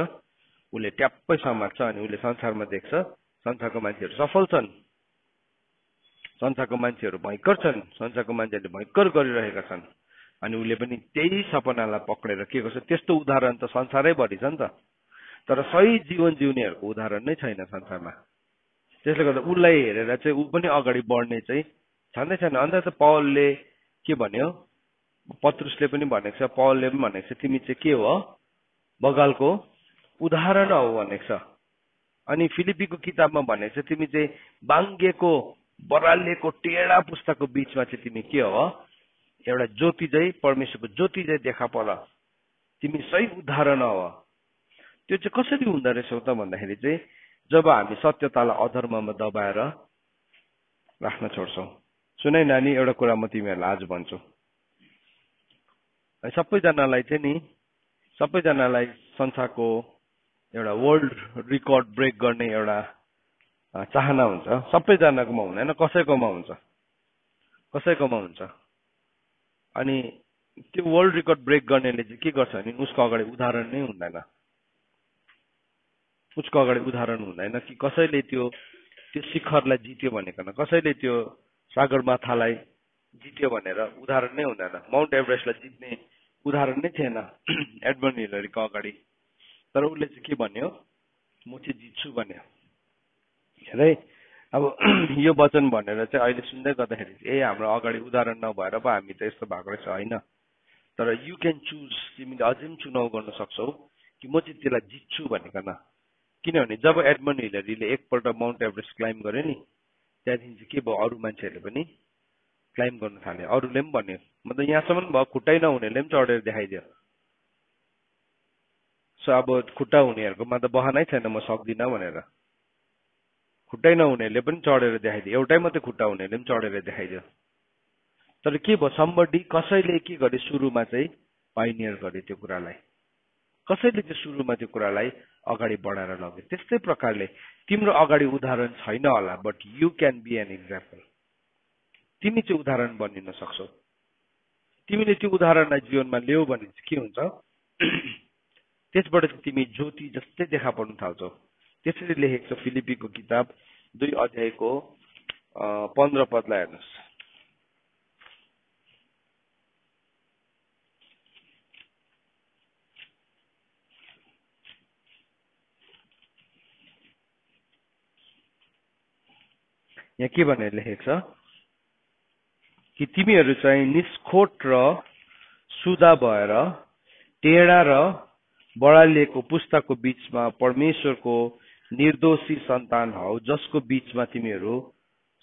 उसले ट्याप्पै समात्छ। अनि उसले संसारमा देख्छ संसारको मान्छेहरू सफल छन्, संसारको मान्छेहरू भयङ्कर छन्, संसारको मान्छेहरूले भयङ्कर गरिरहेका छन्, अनि उसले पनि त्यही सपनालाई पक्रेर के गर्छ, त्यस्तो उदाहरण त संसारैभरि छ नि त, तर सही जीवन जिउनेहरूको उदाहरण नै छैन संसारमा। त्यसले गर्दा उसलाई हेरेर चाहिँ ऊ पनि अगाडि बढ्ने चाहिँ छँदै छैन। अन्त त पौलले के भन्यो, पत्रुसले पनि भनेको छ, पौलले पनि भनेको छ, तिमी चाहिँ के हो, बगालको उदाहरण हो भनेको छ। अनि फिलिपीको किताबमा भनेको छ, तिमी चाहिँ बाङ्गेको बरालिएको टेढा पुस्ताको बिचमा चाहिँ तिमी के हो, एउटा ज्योति चाहिँ, परमेश्वरको ज्योति चाहिँ देखा पर, तिमी सही उदाहरण हो। त्यो चाहिँ कसरी हुँदो रहेछौ त भन्दाखेरि चाहिँ जब हामी सत्यतालाई अधर्ममा दबाएर राख्न छोड्छौँ। सुन है नानी, एउटा कुरा म तिमीहरूलाई आज भन्छु, सबैजनालाई चाहिँ नि, सबैजनालाई संसारको एउटा वर्ल्ड रिकर्ड ब्रेक गर्ने एउटा चाहना हुन्छ, सबैजनाकोमा हुँदैन, कसैकोमा हुन्छ, कसैकोमा हुन्छ। अनि त्यो वर्ल्ड रिकर्ड ब्रेक गर्नेले चाहिँ के गर्छ भने उसको अगाडि उदाहरण नै हुँदैन, उसको अगाडि उदाहरण हुँदैन कि कसैले त्यो शिखरलाई जित्यो भनेकन, कसैले त्यो सगरमाथालाई जित्यो भनेर उदाहरण नै हुँदैन। माउन्ट एभरेस्टलाई जित्ने उदाहरण नै थिएन एडमन्ड हिलरीको अगाडि, तर उसले चाहिँ के भन्यो, म चाहिँ जित्छु भन्यो है। अब यो वचन भनेर चाहिँ अहिले सुन्दै गर्दाखेरि ए हाम्रो अगाडि उदाहरण नभएर पो हामी त यस्तो भएको रहेछ होइन। तर यु क्यान चुज, तिमीले अझै पनि चुनाव गर्न सक्छौ कि म चाहिँ त्यसलाई जित्छु भनेकन। किनभने जब एडमन्ड हिलरीले एकपल्ट माउन्ट एभरेस्ट क्लाइम्ब गर्यो नि, त्यहाँदेखि चाहिँ के भयो, अरू मान्छेहरूले पनि क्लाइम्ब गर्न थाले, अरूले पनि भन्यो, मतलब यहाँसम्म भयो खुट्टै नहुनेले पनि चढेर देखाइदियो। सो अब खुट्टा हुनेहरूकोमा त बहानै छैन म सक्दिनँ भनेर, खुट्टै नहुनेले पनि चढेर देखाइदियो, एउटै मात्रै खुट्टा हुनेले पनि चढेर देखाइदियो। तर के भयो, समबडी कसैले के गर्यो सुरुमा चाहिँ पाइनियर गर्यो त्यो कुरालाई, कसैले चाहिँ सुरुमा त्यो कुरालाई अगाडि बढाएर लग्यो। त्यस्तै प्रकारले तिम्रो अगाडि उदाहरण छैन होला, but you can be an example. तिमी चाहिँ उदाहरण बनिन सक्छौ। तिमीले त्यो उदाहरणलाई जीवनमा ल्याऊ भने चाहिँ के हुन्छ, त्यसबाट चाहिँ तिमी ज्योति जस्तै देखा पर्न थाल्छौ। त्यसरी लेखेको छ फिलिपीको किताब 2 अध्यायको 15 पदलाई हेर्नुहोस्। यहाँ के भनेर लेखेको छ कि तिमीहरू चाहिँ निष्खोट र सुधा भएर टेढा र बढालिएको पुस्ताको बीचमा परमेश्वरको निर्दोषी सन्तान हौ, जसको बीचमा तिमीहरू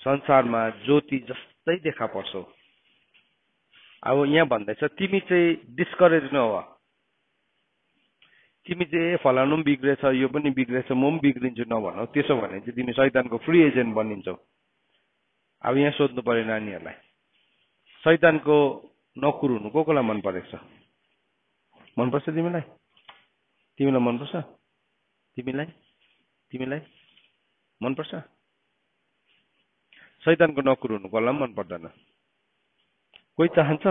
संसारमा ज्योति जस्तै देखा पर्छौ। अब यहाँ भन्दैछ तिमी चाहिँ डिस्करेज नहो, तिमी चाहिँ फलानु पनि बिग्रेछ, यो पनि बिग्रेछ, म पनि बिग्रिन्छु नभनौ। त्यसो भने चाहिँ तिमी शैतानको फ्री एजेन्ट बनिन्छौ। अब यहाँ सोध्नु पर्यो नानीहरूलाई, शैतानको नकुर हुनु को कोलाई मन परेको छ? मनपर्छ तिमीलाई? तिमीलाई मनपर्छ? तिमीलाई तिमीलाई मनपर्छ? शैतानको नकुर हुनु कसलाई मन पर्दैन? कोही चाहन्छ?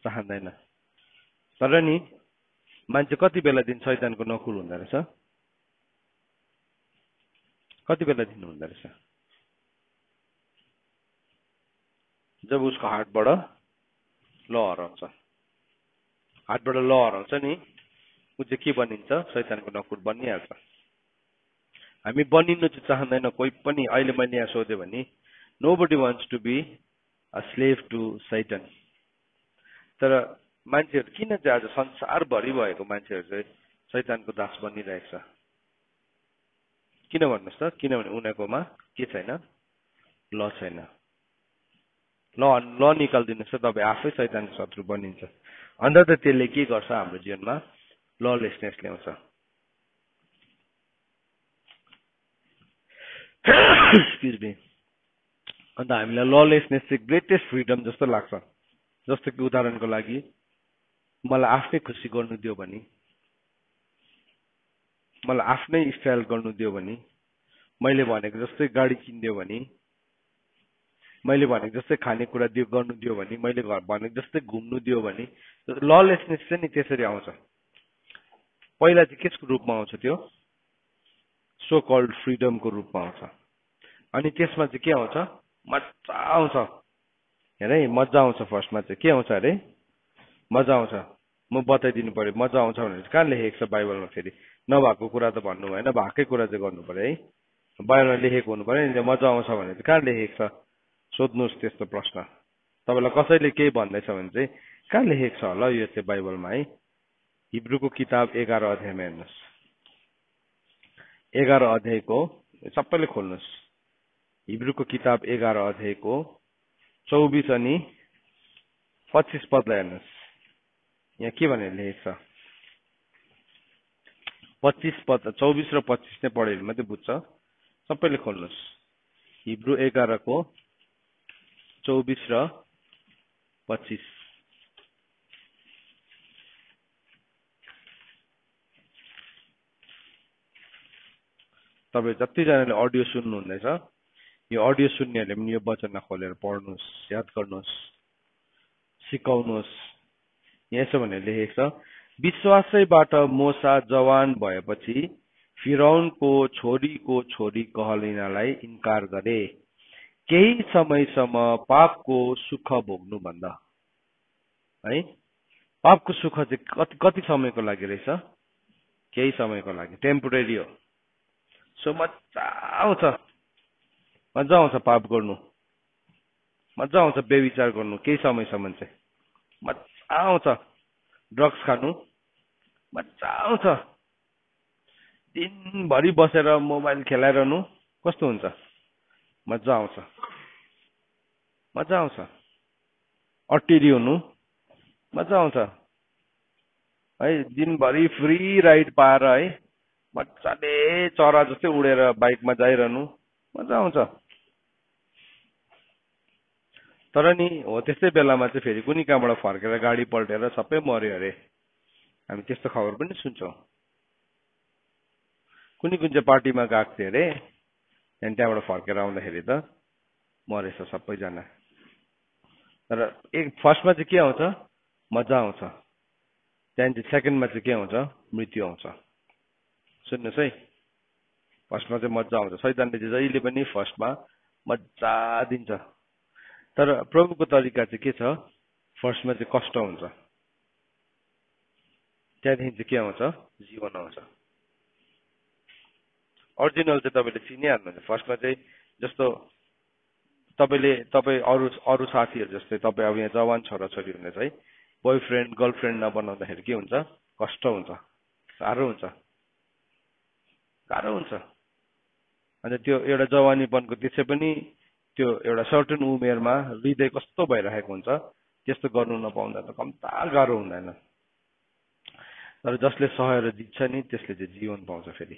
चाहँदैन। तर नि मान्छे कति बेलादेखि शैतानको नकुर हुँदो रहेछ? कति बेलादेखि हुँदो रहेछ? जब उसको हार्टबाट ल हराउँछ। हार्टबाट ल हराउँछ नि, ऊ चाहिँ के बनिन्छ? शैतानको नकुर बनिहाल्छ। हामी बनिनु चाहिँ चाहँदैन कोही पनि। अहिले मैले यहाँ सोधेँ भने nobody wants to be a slave to Satan। तर मान्छेहरू किन चाहिँ आज संसारभरि भएको मान्छेहरू चाहिँ शैतानको दास बनिरहेको छ? किन भन्नुहोस् त? किनभने उनीहरूकोमा के छैन? ल छैन। ल निकालिदिनुहोस् त, तपाईँ आफै शैतानको शत्रु बनिन्छ। अन्त त त्यसले के गर्छ? हाम्रो जीवनमा ललेसनेस ल्याउँछ। Excuse me. अन्त हामीलाई ललेसनेस चाहिँ ग्रेटेस्ट फ्रिडम जस्तो लाग्छ। जस्तो कि उदाहरणको लागि मलाई आफ्नै खुसी गर्नु दियो भने, मलाई आफ्नै स्टाइल गर्नु दियो भने, मैले भनेको जस्तै गाडी किनिदियो भने, मैले भनेको जस्तै खानेकुरा गर्नु दियो भने, मैले भनेको जस्तै घुम्नु दियो भने, ललेसनेस चाहिँ नि त्यसरी आउँछ। पहिला चाहिँ केसको रूपमा आउँछ? त्यो सो कल्ड फ्रिडमको रूपमा आउँछ। अनि त्यसमा चाहिँ के आउँछ? मजा आउँछ। हेर है, मजा आउँछ। फर्स्टमा चाहिँ के आउँछ अरे? मजा आउँछ। म बताइदिनु पर्यो मजा आउँछ भनेर कहाँ लेखेको छ बाइबलमा? फेरि नभएको कुरा त भन्नु भएन, भएकै कुरा चाहिँ गर्नु पर्यो है। बाइबलमा लेखेको हुनु पर्यो नि, मजा आउँछ भनेर कहाँ लेखेको छ? सोध्नुहोस् त्यस्तो प्रश्न। तपाईँलाई कसैले केही भन्दैछ भने चाहिँ कहाँ लेखेको छ होला यो चाहिँ बाइबलमा है? हिब्रूको किताब 11 अध्यायमा हेर्नुहोस्। 11 अध्यायको सबैले खोल्नुहोस्। हिब्रूको किताब 11 अध्यायको 24 अनि 25 पदलाई हेर्नुहोस्। यहाँ के भनेर लेखेको छ? 25 पद, 24 र 25 नै पढ्यो भने मात्रै बुझ्छ। सबैले खोल्नुहोस्। हिब्रू 11 को 24 र 25। तपाईँ जतिजनाले अडियो सुन्नुहुँदैछ, यो अडियो सुन्नेहरूले पनि यो वचनमा खोलेर पढ्नुहोस्, याद गर्नुहोस्, सिकाउनुहोस्। यहाँ यसो भनेर लेखेको छ, विश्वासैबाट मोसा जवान भएपछि फिरौनको छोरीको छोरी कहलिनलाई इन्कार गरे, केही समयसम्म पापको सुख भोग्नु भन्दा। है, पापको सुख चाहिँ कति समयको लागि रहेछ? केही समयको लागि, टेम्पोरेरी हो। सो मजा आउँछ पाप गर्नु, मजा आउँछ बेविचार गर्नु केही समयसम्म चाहिँ, मजा आउँछ ड्रग्स खानु, मजा आउँछ दिनभरि बसेर मोबाइल खेलाइरहनु, कस्तो हुन्छ, मजा आउँछ अट्टिरी हुनु, मजा आउँछ है, दिनभरि फ्री राइड पाएर है मजाले चरा जस्तै उडेर बाइकमा जाइरहनु, मजा आउँछ। तर नि हो त्यस्तै बेलामा चाहिँ फेरि कुनै कहाँबाट फर्केर गाडी पल्टेर सबै मर्यो अरे, हामी त्यस्तो खबर पनि सुन्छौँ। कुनै चाहिँ पार्टीमा गएको थियो अरे, त्यहाँबाट फर्केर आउँदाखेरि त मरेछ सबैजना। तर फर्स्टमा चाहिँ के आउँछ, मजा आउँछ, त्यहाँदेखि सेकेन्डमा चाहिँ के आउँछ, मृत्यु आउँछ। सुन्नुहोस् है, फर्स्टमा चाहिँ मजा आउँछ, शैतानले चाहिँ जहिले पनि फर्स्टमा मजा दिन्छ। तर प्रभुको तरिका चाहिँ के छ, फर्स्टमा चाहिँ कष्ट हुन्छ, त्यहाँदेखि चाहिँ के आउँछ, जीवन आउँछ। ओरिजिनल चाहिँ तपाईँले चिनिहाल्नुहुन्छ। फर्स्टमा चाहिँ जस्तो तपाईँ अरू साथीहरू जस्तै तपाईँ अब यहाँ जवान छोराछोरी हुने चाहिँ बोयफ्रेन्ड गर्लफ्रेन्ड नबनाउँदाखेरि के हुन्छ, कष्ट हुन्छ, गाह्रो हुन्छ। अन्त त्यो एउटा जवानीपनको त्यसै पनि त्यो एउटा सर्टन उमेरमा हृदय कस्तो भइरहेको हुन्छ, त्यस्तो गर्नु नपाउँदा त कम्ता गाह्रो हुँदैन। तर जसले सहेर जित्छ नि त्यसले चाहिँ जीवन पाउँछ फेरि।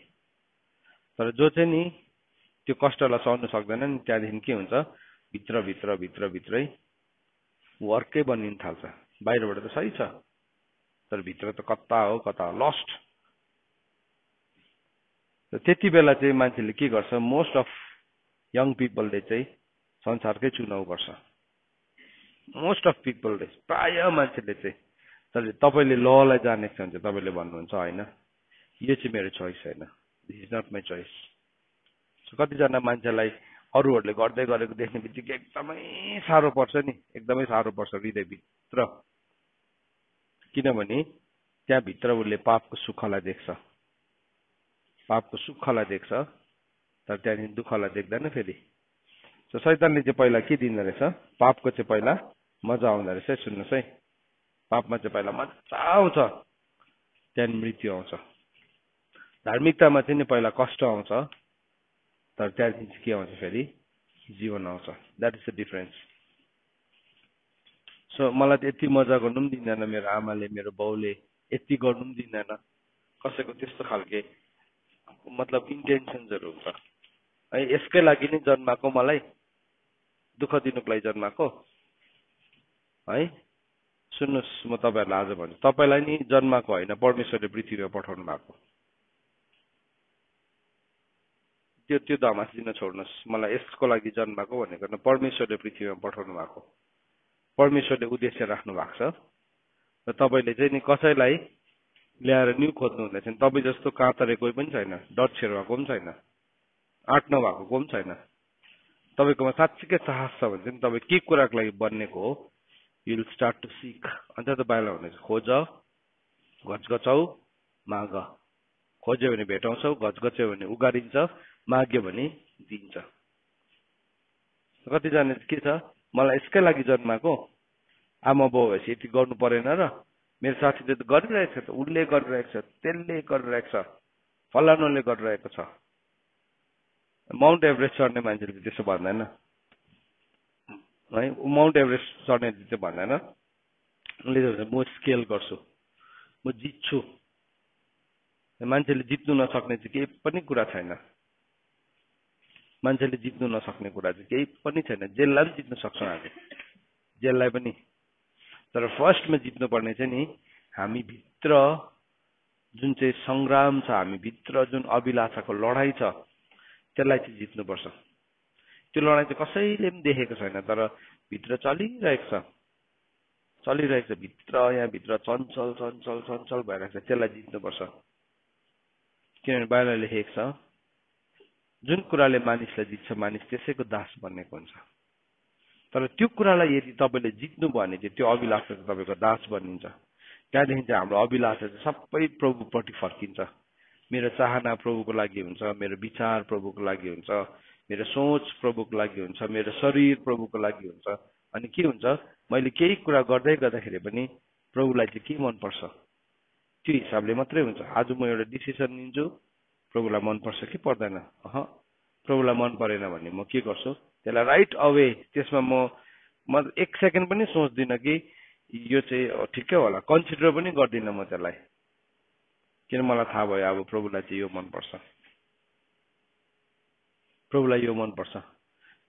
तर जो चाहिँ नि त्यो कष्टलाई सहनु सक्दैन नि, त्यहाँदेखि के हुन्छ, भित्रै वर्कै बनिन थाल्छ। बाहिरबाट त सही छ, तर भित्र त कता हो लस्ट। त्यति बेला चाहिँ मान्छेले के गर्छ, मोस्ट अफ यङ पिपलले चाहिँ संसारकै चुनाव गर्छ, मोस्ट अफ पिपलले, प्राय मान्छेले चाहिँ। तर तपाईँले ललाई जानेको छ भने चाहिँ तपाईँले भन्नुहुन्छ होइन, यो चाहिँ मेरो चोइस होइन, this is not my choice. कतिजना मान्छेलाई अरूहरूले गर्दै गरेको देख्ने बित्तिकै एकदमै साह्रो पर्छ नि, एकदमै साह्रो पर्छ हृदयभित्र, किनभने त्यहाँभित्र उसले पापको सुखलाई देख्छ, तर त्यहाँदेखि दुःखलाई देख्दैन फेरि। शैतानले चाहिँ पहिला के दिँदो रहेछ, पापको चाहिँ पहिला मजा आउँदो रहेछ। सुन्नुहोस् है, पापमा चाहिँ पहिला मजा आउँछ, त्यहाँदेखि मृत्यु आउँछ। धार्मिकतामा चाहिँ नि पहिला कष्ट आउँछ, तर त्यहाँदेखि चाहिँ के आउँछ, फेरि जीवन आउँछ। That is the difference. So मलाई त यति मजा गर्नु पनि दिँदैन, मेरो आमाले मेरो बाउले यति गर्नु पनि दिँदैन। कसैको त्यस्तो खालके मतलब इन्टेन्सन्सहरू हुन्छ है, यसकै लागि नै जन्माएको, मलाई दुःख दिनुको लागि जन्माएको है। सुन्नुहोस्, म तपाईँहरूलाई आज भन्छु, तपाईँलाई नि जन्माएको होइन, परमेश्वरले पृथ्वीमा पठाउनु भएको। त्यो धमास दिन छोड्नुहोस्, मलाई यसको लागि जन्माएको भनेको न, परमेश्वरले पृथ्वीमा पठाउनु भएको, परमेश्वरले उद्देश्य राख्नु भएको छ। र तपाईँले चाहिँ नि कसैलाई ल्याएर न्यू खोज्नु हुँदैछ नि, तपाईँ जस्तो कातरे कोही पनि छैन, डट छेर्वाको पनि छैन, आँट नभएको पनि छैन। तपाईँकोमा साँच्चीकै साहस छ भने चाहिँ तपाईँ के कुराको लागि बन्नेको हो, you will start to seek. अन्त त बाहिर हुनेछ, खोज, घचघचाउ, माग। खोज्यो भने भेटाउँछौ, घचघच्यो भने उगारिन्छ, माग्यो भने दिन्छ। कतिजना के छ, मलाई यसकै लागि जन्माएको, आमा बाउ भएपछि यति गर्नु परेन र, मेरो साथीले त गरिरहेको छ, उसले गरिरहेको छ, त्यसले गरिरहेको छ, फलानुले गरिरहेको छ। माउन्ट एभरेस्ट चढ्ने मान्छेले त्यसो भन्दैन है, माउन्ट एभरेस्ट चढ्ने चाहिँ भन्दैन, उसले म स्केल गर्छु, म जित्छु। मान्छेले जित्नु नसक्ने चाहिँ केही पनि कुरा छैन, मान्छेले जित्नु नसक्ने कुरा चाहिँ केही पनि छैन। जेललाई पनि जित्न सक्छौँ हामी, जेललाई पनि। तर फर्स्टमा जित्नुपर्ने चाहिँ नि हामी भित्र जुन चाहिँ सङ्ग्राम छ, हामी भित्र जुन अभिलाषाको लडाइँ छ, त्यसलाई चाहिँ जित्नुपर्छ। त्यो लडाइँ चाहिँ कसैले पनि देखेको छैन, तर भित्र चलिरहेको छ, भित्र, यहाँभित्र चञ्चल भइरहेको छ, त्यसलाई जित्नुपर्छ। किनभने बाहिर लेखेको छ, जुन कुराले मानिसलाई जित्छ, मानिस त्यसैको दास बन्नेको हुन्छ। तर त्यो कुरालाई यदि तपाईँले जित्नु भयो भने चाहिँ त्यो अभिलाषा चाहिँ तपाईँको दास बनिन्छ। त्यहाँदेखि चाहिँ हाम्रो अभिलाषा चाहिँ सबै प्रभुपट्टि फर्किन्छ। मेरो चाहना प्रभुको लागि हुन्छ, मेरो विचार प्रभुको लागि हुन्छ, मेरो सोच प्रभुको लागि हुन्छ, मेरो शरीर प्रभुको लागि हुन्छ। अनि के हुन्छ, मैले केही कुरा गर्दै गर्दाखेरि पनि प्रभुलाई चाहिँ के मनपर्छ त्यो हिसाबले मात्रै हुन्छ। आज म एउटा डिसिसन लिन्छु, प्रभुलाई मनपर्छ कि पर्दैन, प्रभुलाई मन परेन भने म के गर्छु, त्यसलाई राइट अवे त्यसमा म एक सेकेन्ड पनि सोच्दिनँ कि यो चाहिँ ठिकै होला, कन्सिडर पनि गर्दिनँ म त्यसलाई, किन मलाई थाहा भयो अब प्रभुलाई चाहिँ यो मनपर्छ, प्रभुलाई यो मनपर्छ।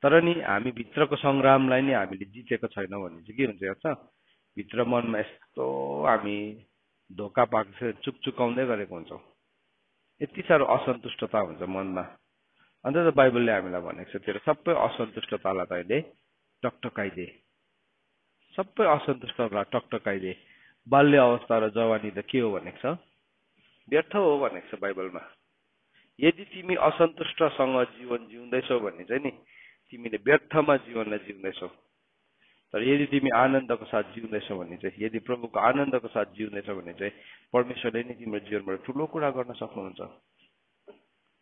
तर नि हामी भित्रको सङ्ग्रामलाई नि हामीले जितेको छैनौँ भने चाहिँ के हुन्छ हेर्छ, भित्र मनमा यस्तो हामी धोका पाएको चुकचुकाउँदै गरेको हुन्छौँ, यति साह्रो असन्तुष्टता हुन्छ मनमा। अन्त त बाइबलले हामीलाई भनेको छ तेरो सबै असन्तुष्टतालाई तैँले टकटकाइदे, सबै असन्तुष्टतालाई टकटकाइदे। बाल्य अवस्था र जवानी त के हो भनेको छ, व्यर्थ हो भनेको छ बाइबलमा। यदि तिमी असन्तुष्टसँग जीवन जिउँदैछौ भने चाहिँ नि तिमीले व्यर्थमा जीवनलाई जिउँदैछौ। तर यदि तिमी आनन्दको साथ जिउँदैछौ भने चाहिँ, यदि प्रभुको आनन्दको साथ जिउँदैछौ भने चाहिँ परमेश्वरले नै तिम्रो जीवनबाट ठुलो कुरा गर्न सक्नुहुन्छ।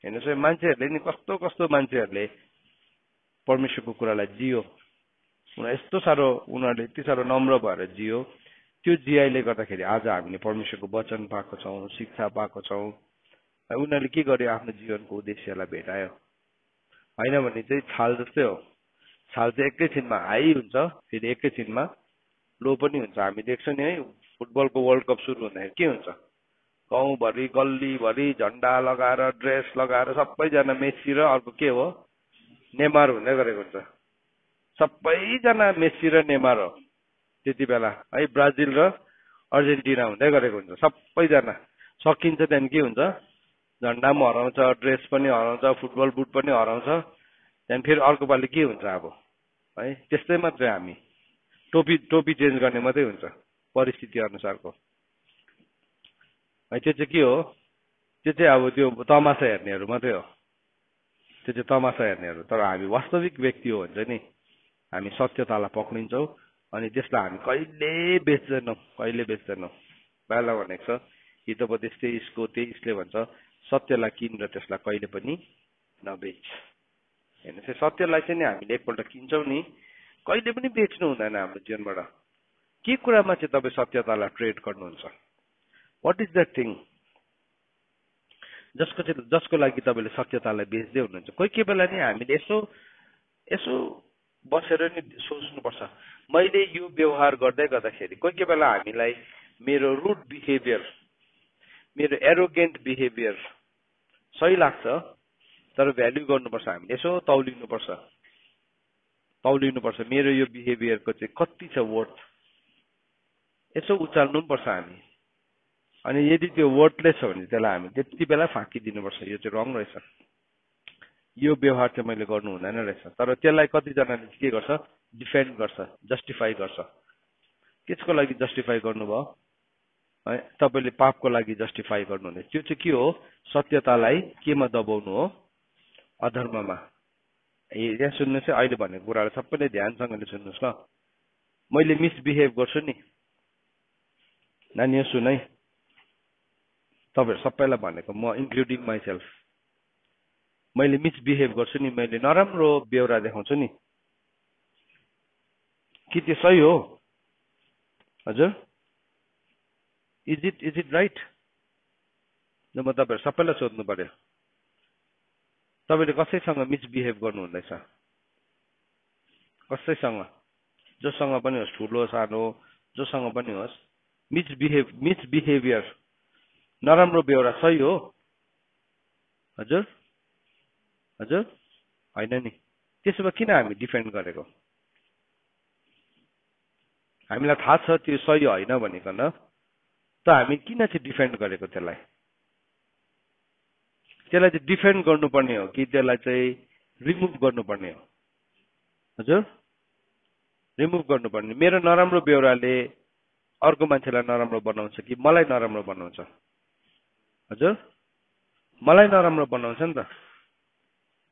हेर्नुहोस् है, मान्छेहरूले नि कस्तो कस्तो मान्छेहरूले परमेश्वरको कुरालाई जियो, उनीहरूले यति साह्रो नम्र भएर जियो। त्यो जियाइले गर्दाखेरि आज हामीले परमेश्वरको वचन पाएको छौँ, शिक्षा पाएको छौँ। उनीहरूले के गर्यो, आफ्नो जीवनको उद्देश्यलाई भेटायो। होइन भने चाहिँ छाल जस्तै हो, छाल चाहिँ एकैछिनमा हाई हुन्छ, फेरि एकैछिनमा लो पनि हुन्छ। हामी देख्छौँ नि है, फुटबलको वर्ल्ड कप सुरु हुँदाखेरि के हुन्छ, गाउँभरि गल्लीभरि झन्डा लगाएर ड्रेस लगाएर सबैजना मेस्सी र अर्को के हो नेमार हुँदै गरेको हुन्छ। सबैजना मेस्सी र नेमार हो त्यति बेला है, ब्राजिल र अर्जेन्टिना हुँदै गरेको हुन्छ सबैजना। सकिन्छ त्यहाँदेखि के हुन्छ, झन्डा पनि हराउँछ, ड्रेस पनि हराउँछ, फुटबल बुट पनि हराउँछ। त्यहाँदेखि फेरि अर्को पालि के हुन्छ अब है, त्यस्तै मात्रै हामी टोपी चेन्ज गर्ने मात्रै हुन्छ परिस्थिति अनुसारको है। त्यो चाहिँ के हो, त्यो चाहिँ अब त्यो तमासा हेर्नेहरू मात्रै हो, त्यो चाहिँ तमासा हेर्नेहरू। तर हामी वास्तविक व्यक्ति हो भने चाहिँ नि हामी सत्यतालाई पक्रिन्छौँ अनि त्यसलाई हामी कहिले बेच्दैनौँ। बाइबलमा भनेको छ, हितोपदेश 23:23ले भन्छ, सत्यलाई किन र त्यसलाई कहिले पनि नबेच। हेर्नुहोस्, सत्यलाई चाहिँ नि हामीले एकपल्ट किन्छौँ नि, कहिले पनि बेच्नु हुँदैन हाम्रो जीवनबाट। के कुरामा चाहिँ तपाईँ सत्यतालाई ट्रेड गर्नुहुन्छ, वाट इज द्याट थिङ जसको लागि तपाईँले सत्यतालाई बेच्दै हुनुहुन्छ। कोही बेला नि हामीले यसो बसेर नि सोच्नुपर्छ, मैले यो व्यवहार गर्दै गर्दाखेरि कोही बेला हामीलाई मेरो रुड बिहेभियर, मेरो एरोगेन्ट बिहेभियर सही लाग्छ, तर भ्याल्यु गर्नुपर्छ। हामीले यसो तौलिनुपर्छ मेरो यो बिहेभियरको चाहिँ कति छ वर्थ, यसो उचाल्नु पनि पर्छ हामी। अनि यदि त्यो वर्थलेस छ भने त्यसलाई हामी त्यति बेला फाँकिदिनुपर्छ, यो चाहिँ रङ रहेछ, यो व्यवहार चाहिँ मैले गर्नु हुँदैन रहेछ। तर त्यसलाई कतिजनाले के गर्छ, डिफेन्ड गर्छ, जस्टिफाई गर्छ। त्यसको लागि जस्टिफाई गर्नुभयो है, तपाईँले पापको लागि जस्टिफाई गर्नुहुने। त्यो चाहिँ के हो, सत्यतालाई केमा दबाउनु हो, अधर्ममा। यहाँ सुन्नुहोस् है, अहिले भनेको कुरालाई सबैले ध्यानसँगले सुन्नुहोस् ल। मैले मिसबिहेभ गर्छु नि नानी, सुन है, तपाईँहरू सबैलाई भनेको, म इन्क्लुडिङ माइसेल्फ, मैले मिसबिहेभ गर्छु नि, मैले नराम्रो बेहोरा देखाउँछु नि, के त्यो सही हो? हजुर, इज इट राइट? म तपाईँहरू सबैलाई सोध्नु पर्यो, तपाईँले कसैसँग मिसबिहेभ गर्नु हुँदैछ? कसैसँग, जोसँग पनि होस्, ठुलो सानो जोसँग पनि होस्, मिसबिहेभियर, नराम्रो बेहोरा सही हो? हजुर होइन नि, त्यसो भए किन हामी डिफेन्ड गरेको? हामीलाई थाहा छ त्यो सही होइन भनिकन, त हामी किन चाहिँ डिफेन्ड गरेको? त्यसलाई चाहिँ डिफेन्ड गर्नुपर्ने हो कि त्यसलाई चाहिँ रिमुभ गर्नुपर्ने हो? हजुर, रिमुभ गर्नुपर्ने। मेरो नराम्रो बेहोराले अर्को मान्छेलाई नराम्रो बनाउँछ कि मलाई नराम्रो बनाउँछ? हजुर, मलाई नराम्रो बनाउँछ नि त।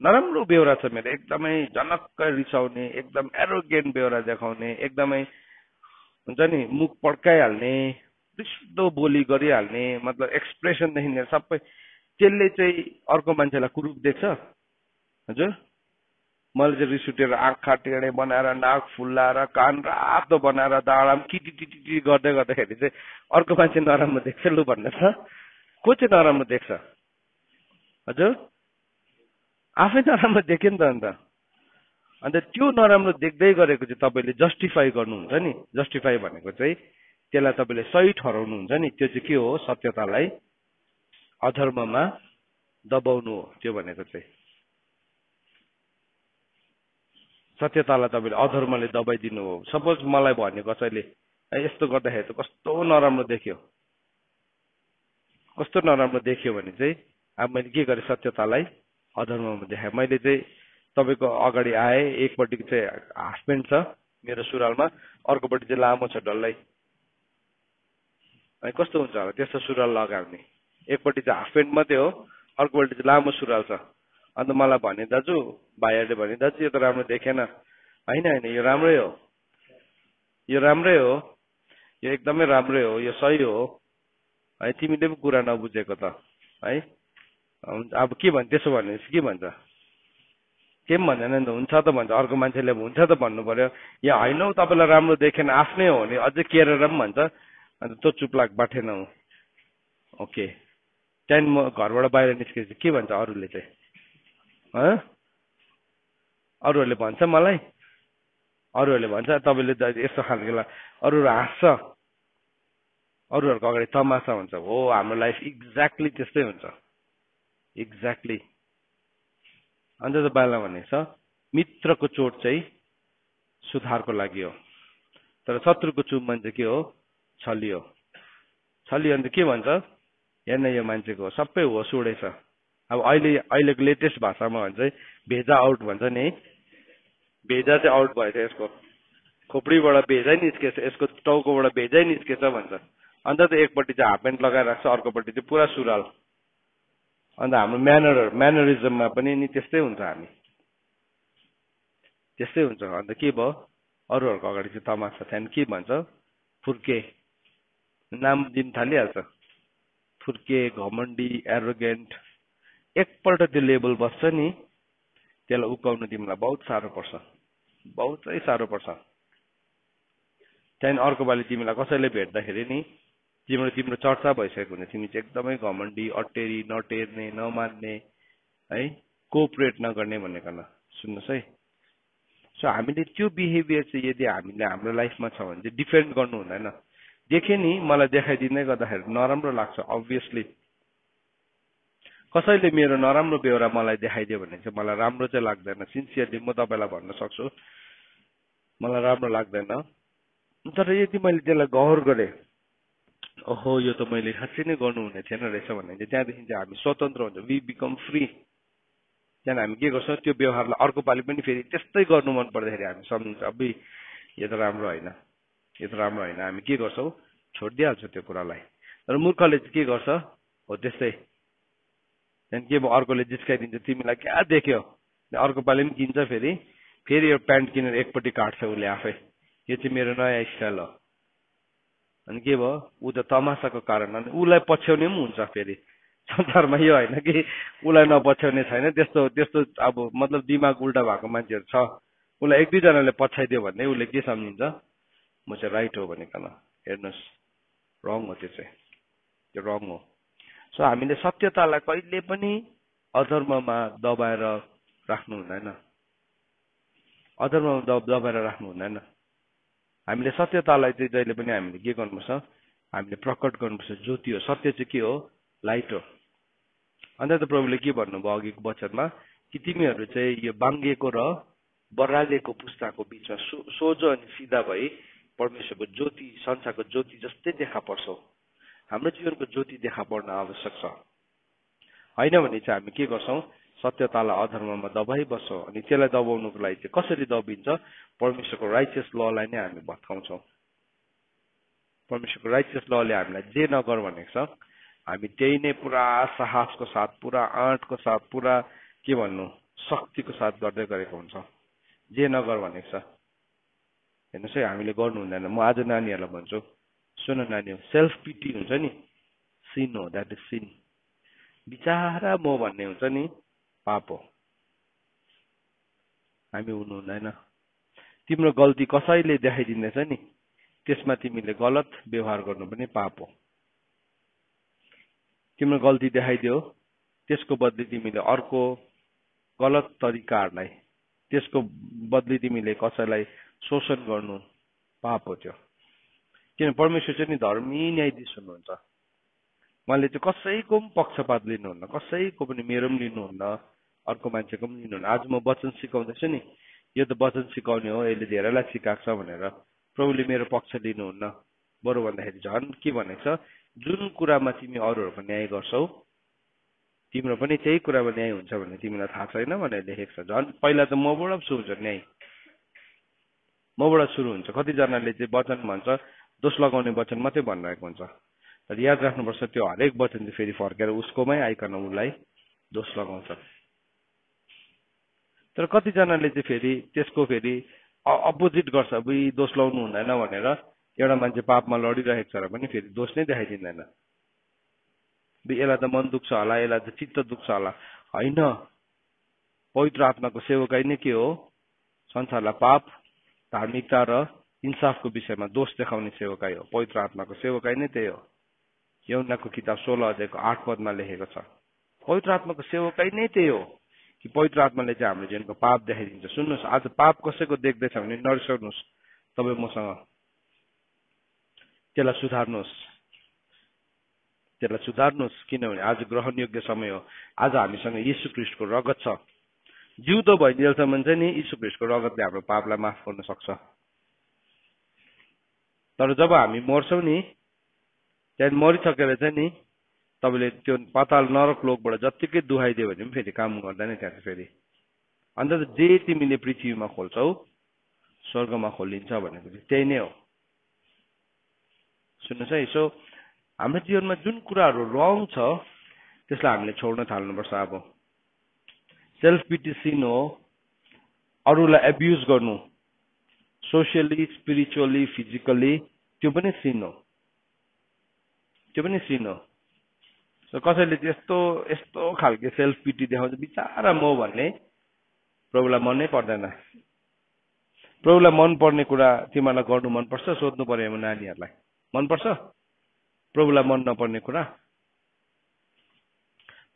नराम्रो बेहोरा छ मेरो, एकदमै जनक्क रिसाउने, एकदम एरोगेन्ट बेहोरा देखाउने, एकदमै हुन्छ नि मुख पड्काइहाल्ने, रिस्दो बोली गरिहाल्ने, मतलब एक्सप्रेसनदेखि लिएर सबै त्यसले चाहिँ अर्को मान्छेलाई कुरूप देख्छ हजुर मैले चाहिँ रिस उठेर आँखा टेढे बनाएर नाक फुल्लाएर कान रातो बनाएर दाडाम किटी गर्दै गर्दाखेरि चाहिँ अर्को मान्छे नराम्रो देख्छ लु भन्नुहोस् न को चाहिँ नराम्रो देख्छ हजुर आफै नराम्रो देख्यो नि त अन्त त्यो नराम्रो देख्दै गरेको चाहिँ तपाईँले जस्टिफाई गर्नुहुन्छ नि जस्टिफाई भनेको चाहिँ त्यसलाई तपाईँले सही ठहराउनुहुन्छ नि त्यो चाहिँ के हो सत्यतालाई अधर्ममा दबाउनु हो त्यो भनेको चाहिँ सत्यतालाई तपाईँले अधर्मले दबाइदिनु हो सपोज मलाई भन्यो कसैले यस्तो गर्दाखेरि त कस्तो नराम्रो देख्यो भने चाहिँ अब मैले के गरेँ सत्यतालाई अधर्ममा देखाएँ मैले चाहिँ तपाईँको अगाडि आएँ एकपट्टिको चाहिँ हाफ प्यान्ट छ मेरो सुरुवालमा अर्कोपट्टि चाहिँ लामो छ डल्लै अनि कस्तो हुन्छ होला त्यस्तो सुरुवाल लगाउने एकपट्टि चाहिँ हाफ प्यान्ट मात्रै हो अर्कोपट्टि चाहिँ लामो सुरुवाल छ अन्त मलाई भने दाजु भाइहरूले भने दाजु यो त राम्रो देखेन होइन यो राम्रै हो यो एकदमै राम्रै हो यो सही हो है तिमीले पो कुरा नबुझेको त है अब के भन्छ त्यसो भनेपछि के भन्छ के पनि भन्दैन नि त हुन्छ त भन्छ अर्को मान्छेले हुन्छ त भन्नु पर्यो या होइन हौ तपाईँलाई राम्रो देखेन आफ्नै हो भने अझै केरेर पनि भन्छ अन्त तँ चुप्लाक बाठेन हौ ओके त्यहाँदेखि म घरबाट बाहिर निस्केपछि के भन्छ अरूले चाहिँ अरूहरूले भन्छ मलाई अरूहरूले भन्छ तपाईँले यस्तो खालको अरूहरू हाँस्छ अरूहरूको अगाडि तमासा हुन्छ हो हाम्रो लाइफ एक्ज्याक्टली त्यस्तै हुन्छ एक्ज्याक्टली अन्त त बाला भनेको छ मित्रको चोट चाहिँ सुधारको लागि हो तर शत्रुको चुम्बन चाहिँ के हो छलियो अन्त के भन्छ हेर्न यो मान्छेको सबै होस उडेछ अब अहिलेको लेटेस्ट भाषामा भन्छ भेजा आउट भन्छ नि भेजा चाहिँ आउट भएछ यसको खोपडीबाट भेजै निस्केछ यसको टाउकोबाट भेजै निस्केछ भन्छ अन्त त एकपट्टि चाहिँ हाफ प्यान्ट लगाइरहेको छ अर्कोपट्टि चाहिँ पुरा सुरुवाल अन्त हाम्रो म्यानरिजममा पनि नि त्यस्तै हुन्छ हामी त्यस्तै हुन्छ अन्त के भयो अरूहरूको अगाडि चाहिँ तमासा त्यहाँदेखि के भन्छ फुर्के नाम दिन थालिहाल्छ फुर्के घमण्डी एरोगेन्ट एकपल्ट त्यो लेबल बस्छ नि त्यसलाई उकाउनु तिमीलाई बहुत साह्रो पर्छ बहुतै साह्रो पर्छ त्यहाँदेखि अर्को पालि तिमीलाई कसैले भेट्दाखेरि नि तिम्रो चर्चा भइसकेको हुन्छ तिमी चाहिँ एकदमै घमण्डी अटेरी नटेर्ने नमान्ने है कोअपरेट नगर्ने भनेको सुन्नुहोस् है सो हामीले त्यो बिहेभियर चाहिँ यदि हामीले हाम्रो लाइफमा छ भने चाहिँ डिफेन्ड गर्नु हुँदैन देखेँ नि मलाई देखाइदिँदै गर्दाखेरि नराम्रो लाग्छ अभियसली कसैले मेरो नराम्रो बेहोरा मलाई देखाइदियो भने चाहिँ मलाई राम्रो चाहिँ लाग्दैन सिन्सियरली म तपाईँलाई भन्न सक्छु मलाई राम्रो लाग्दैन तर यदि मैले त्यसलाई गौर गरेँ ओहो यो त मैले साँच्चै नै गर्नुहुने थिएन रहेछ भने चाहिँ त्यहाँदेखि चाहिँ हामी स्वतन्त्र हुन्छ वी बिकम फ्री त्यहाँदेखि हामी के गर्छौँ त्यो व्यवहारलाई अर्को पालि पनि फेरि त्यस्तै गर्नु मन पर्दाखेरि हामी सम्झिन्छ अबुई यो त राम्रो होइन हामी के गर्छौँ छोडिदिइहाल्छौँ त्यो कुरालाई तर मूर्खले चाहिँ के गर्छ हो त्यस्तै त्यहाँदेखि के भयो अर्कोले जिस्काइदिन्छ तिमीलाई क्या देख्यो अर्को पालि पनि किन्छ फेरि यो प्यान्ट किनेर एकपट्टि काट्छ उसले आफै यो चाहिँ मेरो नयाँ स्टाइल हो अनि के भयो ऊ त तमासाको कारण अनि उसलाई पछ्याउने पनि हुन्छ फेरि संसारमा यो होइन कि उसलाई नपछ्याउने छैन त्यस्तो अब मतलब दिमाग उल्टा भएको मान्छेहरू छ उसलाई एक दुईजनाले पछ्याइदियो भने उसले के सम्झिन्छ म चाहिँ राइट हो भनिकन हेर्नुहोस् रङ हो त्यो रङ हो सो हामीले सत्यतालाई कहिले पनि अधर्ममा दबाएर राख्नु हुँदैन हामीले सत्यतालाई चाहिँ जहिले पनि हामीले के गर्नुपर्छ हामीले प्रकट गर्नुपर्छ ज्योति हो सत्य चाहिँ के हो लाइट हो अन्त त प्रभुले के भन्नुभयो अघिको वचनमा कि तिमीहरू चाहिँ यो बाङ्गिएको र बरालेको पुस्ताको बिचमा सोझो अनि सिधा भई परमेश्वरको ज्योति संसारको ज्योति जस्तै देखा पर्छौ हाम्रो जीवनको ज्योति देखा पर्न आवश्यक छ होइन भने चाहिँ हामी के गर्छौँ सत्यतालाई अधर्ममा दबाई बस्छौँ अनि त्यसलाई दबाउनुको लागि चाहिँ कसरी दबिन्छ परमेश्वरको राइचियस ललाई नै हामी भत्काउँछौँ परमेश्वरको राइचियस लले हामीलाई जे नगर भनेको छ हामी त्यही नै पुरा साहसको साथ पुरा आँटको साथ पुरा के भन्नु शक्तिको साथ गर्दै गरेको हुन्छौँ जे नगर भनेको छ हेर्नुहोस् है हामीले गर्नु हुँदैन म आज नानीहरूलाई भन्छु सुन नानी सेल्फ पिटी हुन्छ नि सिन हो द्याट इज सिन बिचारा म भन्ने हुन्छ नि पाप हो। हामी हुनु हुँदैन। तिम्रो गल्ती कसैले देखाइदिँदैछ नि त्यसमा तिमीले गलत व्यवहार गर्नु पनि पाप हो। तिम्रो गल्ती देखाइदियो त्यसको बदली तिमीले अर्को गलत तरिकाहरूलाई त्यसको बदली तिमीले कसैलाई शोषण गर्नु पाप हो त्यो। किन परमेश्वर चाहिँ नि धर्मी न्यायाधीश हुनुहुन्छ। उहाँले चाहिँ कसैको पनि पक्षपात लिनुहुन्न, कसैको पनि मेरो पनि लिनुहुन्न, अर्को मान्छेको पनि लिनुहुन्न। आज म वचन सिकाउँदैछु नि यो त वचन सिकाउने हो, यसले धेरैलाई सिकाएको छ भनेर प्रभुले मेरो पक्ष लिनुहुन्न। बरु भन्दाखेरि झन् के भनेको छ, जुन कुरामा तिमी अरूहरूको न्याय गर्छौ तिम्रो पनि त्यही कुरामा न्याय हुन्छ भन्ने तिमीलाई थाहा छैन भनेर लेखेको छ। झन् पहिला त मबाट सुरु हुन्छ न्याय, मबाट सुरु हुन्छ। कतिजनाले चाहिँ वचन भन्छ दोष लगाउने वचन मात्रै भनिरहेको हुन्छ, तर याद राख्नुपर्छ त्यो हरेक वचन चाहिँ फेरि फर्केर उसकोमै आइकन उसलाई दोष लगाउँछ। तर कतिजनाले चाहिँ फेरि त्यसको फेरि अपोजिट गर्छ, अब दोष लगाउनु हुँदैन भनेर एउटा मान्छे पापमा लडिरहेको छ र पनि फेरि दोष नै देखाइदिँदैन। यसलाई त मन दुख्छ होला, यसलाई त चित्त दुख्छ होला। होइन, पवित्र आत्माको सेवकाई नै के हो? संसारलाई पाप, धार्मिकता र इन्साफको विषयमा दोष देखाउने सेवकाई हो। पवित्र आत्माको सेवकाई नै त्यही हो। यूहन्नाको किताब 16 अध्यायको 8 पदमा लेखेको छ। पवित्र आत्माको सेवकाई नै त्यही हो कि पवित्र आत्माले चाहिँ हाम्रो जीवनको पाप देखाइदिन्छ। सुन्नुहोस्, आज पाप कसैको देख्दैछ भने नरिसाउनुहोस्, तपाईँ मसँग त्यसलाई सुधार्नुहोस्, त्यसलाई सुधार्नुहोस्। किनभने आज ग्रहण योग्य समय हो। आज हामीसँग यीशु ख्रीष्टको रगत छ। जिउँदो भइदिएसम्म चाहिँ नि यीशु ख्रीष्टको रगतले हाम्रो पापलाई माफ गर्न सक्छ। तर जब हामी मर्छौँ नि, त्यहाँदेखि मरिसकेर चाहिँ नि तपाईँले त्यो पाताल नरक लोकबाट जत्तिकै दुहाइदियो भने पनि फेरि काम गर्दैन त्यहाँ चाहिँ फेरि। अन्त जे तिमीले पृथ्वीमा खोल्छौ स्वर्गमा खोलिन्छ भनेको चाहिँ त्यही नै हो। सुन्नुहोस् है, यसो हाम्रो जीवनमा जुन कुराहरू रङ छ त्यसलाई हामीले छोड्न थाल्नुपर्छ। अब सेल्फ पिटी सिन हो, अरूलाई एब्युज गर्नु, सोसियली, स्पिरिचुअली, फिजिकली, त्यो पनि सिन हो, त्यो पनि सिन हो। कसैले यस्तो यस्तो खालके सेल्फ पिटी देखाउँछ, बिचारा म भन्ने प्रभुलाई मनै पर्दैन। प्रभुलाई मन पर्ने कुरा तिमीलाई गर्नु मनपर्छ? सोध्नु पर्यो नानीहरूलाई, मनपर्छ? प्रभुलाई मन नपर्ने कुरा?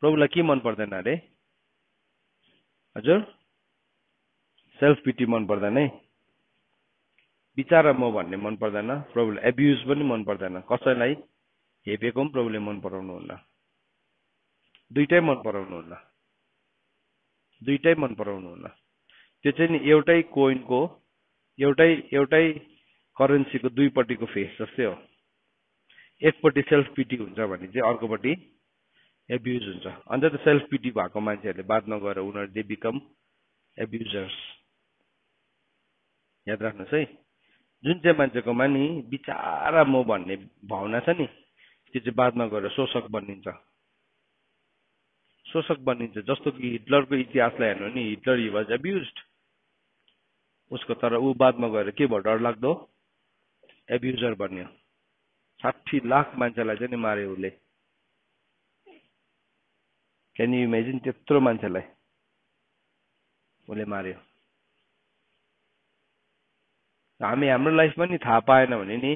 प्रभुलाई के मन पर्दैन अरे? हजुर, सेल्फ पिटी मन पर्दैन है, बिचारा म भन्ने मन पर्दैन, प्रभुलाई एब्युज पनि मन पर्दैन, कसैलाई हेपेको पनि प्रभुले मन पराउनुहुन्न। दुईटै मन पराउनुहुन्न, दुईटै मन पराउनुहुन्न। त्यो चाहिँ नि एउटै कोइनको एउटै करेन्सीको दुईपट्टिको फेस जस्तै हो। एकपट्टि सेल्फ पिटी हुन्छ भने चाहिँ अर्कोपट्टि एब्युज हुन्छ। अन्त त सेल्फ पिटी भएको मान्छेहरूले बादमा गएर उनीहरू दे बिकम एब्युजर्स। याद राख्नुहोस् है, जुन चाहिँ मान्छेकोमा नि बिचारा म भन्ने भावना छ नि त्यो चाहिँ बादमा गएर शोषक बनिन्छ, शोषक बनिन्छ। जस्तो कि हिटलरको इतिहासलाई हेर्नु नि, हिटलर हि वाज एब्युज्ड उसको, तर ऊ बादमा गएर के भयो? डरलाग्दो एब्युजर बन्यो। 60 लाख मान्छेलाई चाहिँ नि मार्यो उसले। Can you imagine? त्यत्रो मान्छेलाई उसले मार्यो। हामी हाम्रो लाइफमा नि थाहा पाएन भने नि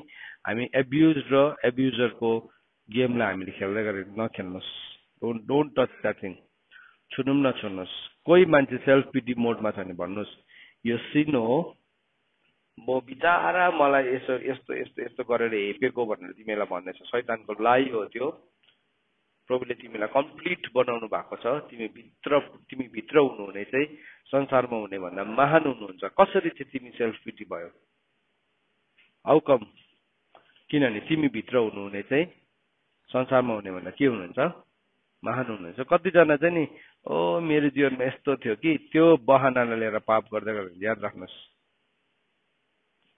हामी एब्युज र एब्युजरको गेमलाई हामीले खेल्दै गरेको नखेल्नुहोस्। Don't touch that thing. छुनु पनि नछुनुहोस्। कोही मान्छे सेल्फ पिटी मोडमा छ भने भन्नुहोस् यो सिन हो, म बिचारा मलाई यसो यस्तो यस्तो यस्तो गरेर हेपेको भनेर तिमीलाई भन्दैछ। शैतानको लाई हो त्यो। प्रभुले तिमीलाई कम्प्लिट बनाउनु भएको छ। तिमी भित्र हुनुहुने चाहिँ संसारमा हुने भन्दा महान हुनुहुन्छ। कसरी चाहिँ तिमी सेल्फ पिटी भयो? How come? किनभने तिमी भित्र हुनुहुने चाहिँ संसारमा हुने भन्दा के हुनुहुन्छ? महान हुनुहुन्छ। कतिजना चाहिँ नि ओ मेरो जीवनमा यस्तो थियो कि त्यो बहानालाई लिएर पाप गर्दै गर्दा याद राख्नुहोस्,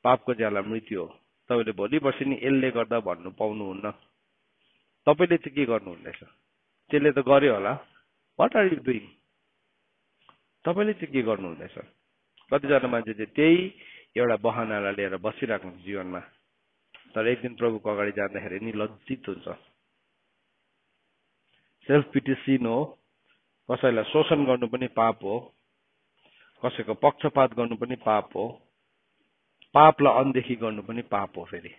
पापको ज्याला मृत्यु हो। तपाईँले भोलि पर्सि नि यसले गर्दा भन्नु पाउनुहुन्न। तपाईँले चाहिँ के गर्नुहुँदैछ? त्यसले त गर्यो होला, वाट आर यु डुइङ? तपाईँले चाहिँ के गर्नुहुँदैछ? कतिजना मान्छे चाहिँ त्यही एउटा बहानालाई लिएर बसिरहेको हुन्छ जीवनमा, तर एक दिन प्रभुको अगाडि जाँदाखेरि नि लज्जित हुन्छ। सेल्फ पिटी सिन हो, कसैलाई शोषण गर्नु पनि पाप हो, कसैको पक्षपात गर्नु पनि पाप हो, पापलाई अनदेखि गर्नु पनि पाप हो। फेरि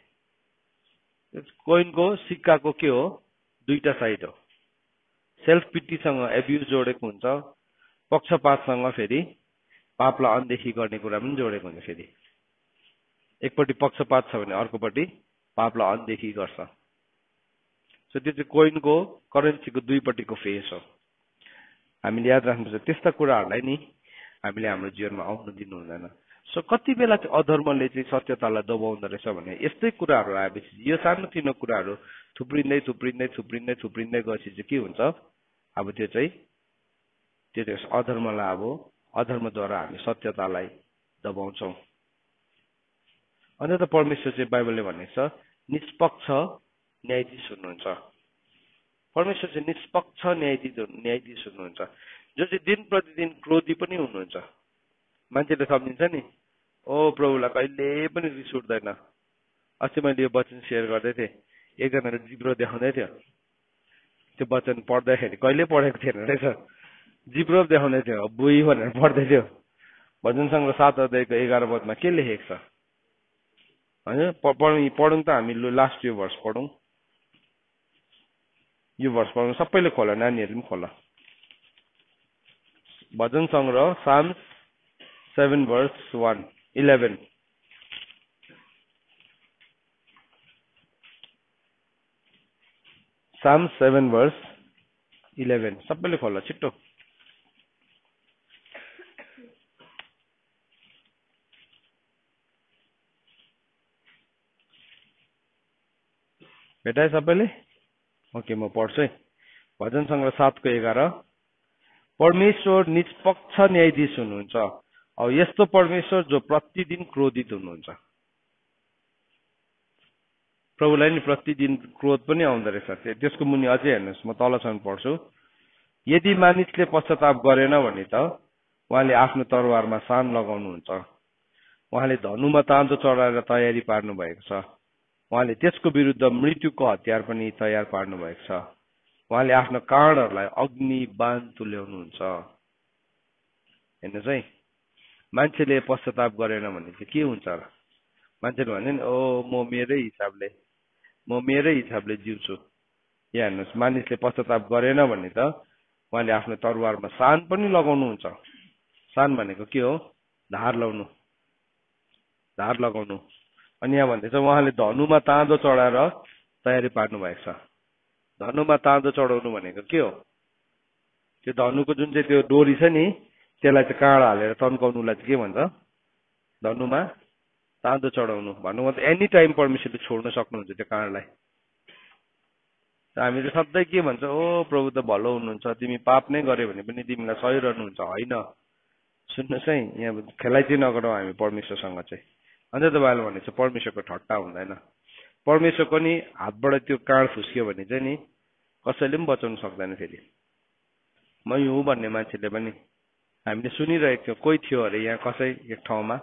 कोइनको सिक्काको के हो, दुईटा साइड हो। सेल्फ पिटीसँग एब्युज जोडेको हुन्छ, पक्षपातसँग फेरि पापलाई अनदेखि गर्ने कुरा पनि जोडेको हुन्छ। फेरि एकपट्टि पक्षपात छ भने अर्कोपट्टि पापलाई अनदेखि गर्छ। सो त्यो चाहिँ कोइनको करेन्सीको दुईपट्टिको फेस हो। हामीले याद राख्नुपर्छ त्यस्ता कुराहरूलाई नि हामीले हाम्रो जीवनमा आउन दिनु हुँदैन। सो कति बेला चाहिँ अधर्मले चाहिँ सत्यतालाई दबाउँदो रहेछ भने यस्तै कुराहरू आएपछि यो सानोतिनो कुराहरू थुप्रिँदै थुप्रिँदै थुप्रिँदै थुप्रिँदै गएपछि चाहिँ के हुन्छ, अब त्यो चाहिँ अधर्मलाई अब अधर्मद्वारा हामी सत्यतालाई दबाउँछौँ। अन्त त परमेश्वर चाहिँ बाइबलले भनेको छ निष्पक्ष न्यायाधीश हुनुहुन्छ। परमेश्वर चाहिँ निष्पक्ष न्यायाधीश हुनुहुन्छ, जो चाहिँ दिन प्रतिदिन क्रोधी पनि हुनुहुन्छ। मान्छेले सम्झिन्छ नि, ओ प्रभुलाई कहिले पनि रिस उठ्दैन। अस्ति मैले यो वचन सेयर गर्दै थिएँ, एकजनाले जिब्रो देखाउँदै थियो। त्यो वचन पढ्दाखेरि कहिले पढेको थिएन रहेछ, जिब्रो देखाउँदै थियो, बुई भनेर पढ्दै थियो। भजन सङ्ग्रह 7 अध्यायको 11 पदमा के लेखेको छ होइन, पढौँ त हामी। लास्ट यो भर्स पढौँ, यो भर्स पढौँ। सबैले खोला, नानीहरू पनि खोला। भजन सङ्ग्रह साम्स 7 verse 11। साम्स 7 verse 11 सबैले खोला छिट्टो। भेटाए सबैले? ओके, म पढ्छु है। भजन सङ्ग्रह 7 को 11। परमेश्वर निष्पक्ष न्यायाधीश हुनुहुन्छ, अब यस्तो परमेश्वर जो प्रतिदिन क्रोधित हुनुहुन्छ। प्रभुलाई नि प्रतिदिन क्रोध पनि आउँदो रहेछ। त्यसको मुनि अझै हेर्नुहोस्, म तलसम्म पढ्छु। यदि मानिसले पश्चाताप गरेन भने त उहाँले आफ्नो तरवारमा सान लगाउनुहुन्छ। उहाँले धनुमा ताँजो चढाएर तयारी पार्नु भएको छ। उहाँले त्यसको विरुद्ध मृत्युको हतियार पनि तयार पार्नु भएको छ। उहाँले आफ्नो काँडहरूलाई अग्नि बाण तुल्याउनुहुन्छ। हेर्नुहोस् है, मान्छेले पश्चाताप गरेन भने चाहिँ के हुन्छ र? मान्छेले भने नि, ओ म मेरै हिसाबले जिउँछु। यहाँ हेर्नुहोस्, मानिसले पश्चाताप गरेन भने त उहाँले आफ्नो तरवारमा सान पनि लगाउनुहुन्छ। सान भनेको के हो? धार लगाउनु। अनि यहाँ भन्दैछ उहाँले धनुमा ताँजो चढाएर तयारी पार्नु भएको छ। धनुमा ताँजो चढाउनु भनेको के हो? त्यो धनुको जुन चाहिँ त्यो डोरी छ नि, त्यसलाई चाहिँ काँडा हालेर तन्काउनुलाई चाहिँ के भन्छ? धनुमा ताँजो चढाउनु। भन्नु मतलब एनी टाइम परमेश्वरले छोड्न सक्नुहुन्छ त्यो काँडलाई। हामीले सधैँ के भन्छ, ओ प्रभु त भलो हुनुहुन्छ, तिमी पाप नै गर्यो भने पनि तिमीलाई सहिरहनुहुन्छ। होइन, सुन्नुहोस् है, यहाँ खेलाइ चाहिँ नगरौँ हामी परमेश्वरसँग चाहिँ। अन्त तपाईँले भनेको छ परमेश्वरको ठट्टा हुँदैन। परमेश्वरको नि हातबाट त्यो काँड फुस्क्यो भने चाहिँ नि कसैले पनि बचाउनु सक्दैन। फेरि म हुँ भन्ने मान्छेले पनि, हामीले सुनिरहेको थियौँ, कोही थियो अरे यहाँ कसै एक ठाउँमा,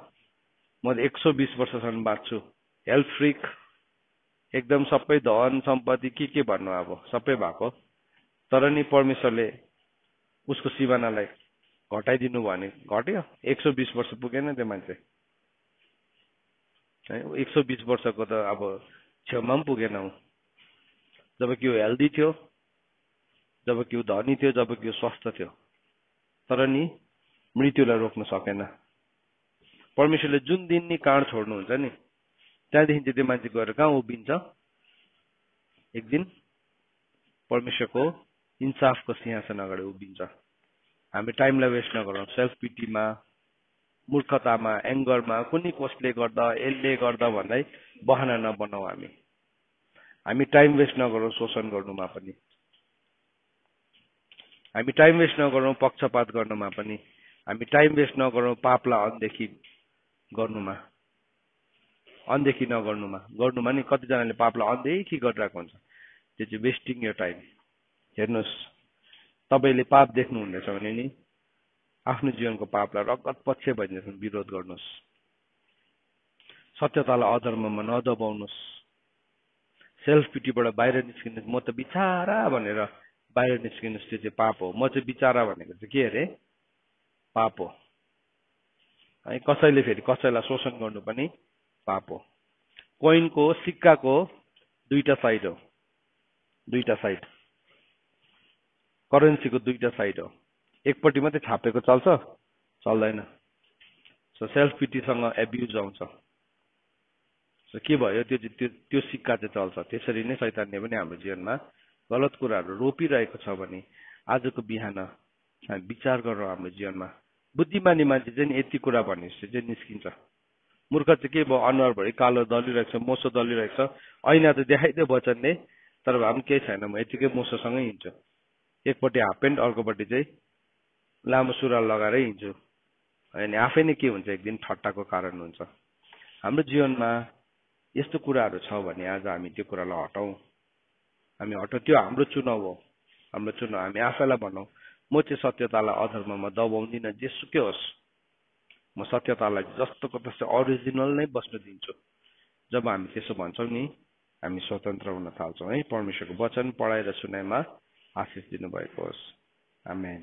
म 120 वर्षसम्म बाँच्छु, हेल्थ फ्रिक, एकदम सबै धन सम्पत्ति के भन्नु अब सबै भएको, तर नि परमेश्वरले उसको सिमानालाई घटाइदिनु भने घट्यो। 120 वर्ष पुगेन त्यो मान्छे, 120 वर्षको त अब छेउमा पनि पुगेन ऊ। जब कि ऊ हेल्दी थियो, जब कि ऊ धनी थियो, जब कि ऊ स्वस्थ थियो, तर नि मृत्युलाई रोक्न सकेन। परमेश्वरले जुन दिन नि काँड छोड्नुहुन्छ नि, त्यहाँदेखि चाहिँ त्यो मान्छे गएर कहाँ उभिन्छ? एक दिन परमेश्वरको इन्साफको सिंहासन अगाडि उभिन्छ। हामी टाइमलाई वेस्ट नगरौँ सेल्फ पिटीमा, मूर्खतामा, एङ्गरमा, कुनै कसले गर्दा यसले गर्दा भन्दै बहाना नबनाऊ। हामी टाइम वेस्ट नगरौँ शोषण गर्नुमा पनि, हामी टाइम वेस्ट नगरौँ पक्षपात गर्नुमा पनि, हामी टाइम वेस्ट नगरौँ पापलाई अनदेखि गर्नुमा नि कतिजनाले पापलाई अनदेखि गरिरहेको हुन्छ। त्यो चाहिँ वेस्टिङ यो टाइम। हेर्नुहोस्, तपाईँले पाप देख्नु हुँदैछ भने नि आफ्नो जीवनको पापलाई रगत पक्ष भइदिनु विरोध गर्नुहोस्। सत्यतालाई अधर्ममा नदबाउनुहोस्। सेल्फ पिटीबाट बाहिर निस्किनुहोस्। म त बिचारा भनेर बाहिर निस्किनुहोस् त्यो चाहिँ पाप हो। म चाहिँ बिचारा भनेको चाहिँ के अरे पाप हो है। कसैले फेरि कसैलाई शोषण गर्नु पनि पाप हो। कोइनको सिक्काको दुईटा साइड हो, दुईटा साइड, करेन्सीको दुईटा साइड हो। एकपट्टि मात्रै छापेको चल्छ, चल्दैन। सो सेल्फ पिटीसँग एब्युज आउँछ। सो के भयो त्यो त्यो सिक्का चाहिँ चल्छ। त्यसरी नै शैतानले पनि हाम्रो जीवनमा गलत कुराहरू रोपिरहेको छ भने आजको बिहान हामी विचार गरौँ हाम्रो जीवनमा। बुद्धिमानी मान्छे चाहिँ यति कुरा भनेपछि चाहिँ निस्किन्छ। मूर्ख चाहिँ के भयो, अनुहारभरि कालो दलिरहेको छ, मोसो दलिरहेको छ, ऐना त देखाइदियो वचनले, तर भए पनि केही छैन, म यतिकै मोसोसँगै हिँड्छु। एकपट्टि हाफ पेन्ट, अर्कोपट्टि चाहिँ लामो सुरुवाल लगाएरै हिँड्छु। अनि आफै नै के हुन्छ, एक दिन ठट्टाको कारण हुन्छ। हाम्रो जीवनमा यस्तो कुराहरू छ भने आज हामी त्यो कुरालाई हटाउँ। हामी हटाउँ, त्यो हाम्रो चुनाव हो, हाम्रो चुनाव। हामी आफैलाई भनौँ म चाहिँ सत्यतालाई अधर्ममा दबाउँदिनँ, जेसुकै होस्। म सत्यतालाई जस्तोको त्यस्तो अरिजिनल नै बस्न दिन्छु। जब हामी त्यसो भन्छौँ नि, हामी स्वतन्त्र हुन थाल्छौँ है। परमेश्वरको वचन पढाइ र सुनाइमा आशिष दिनुभएको होस्। आमेन।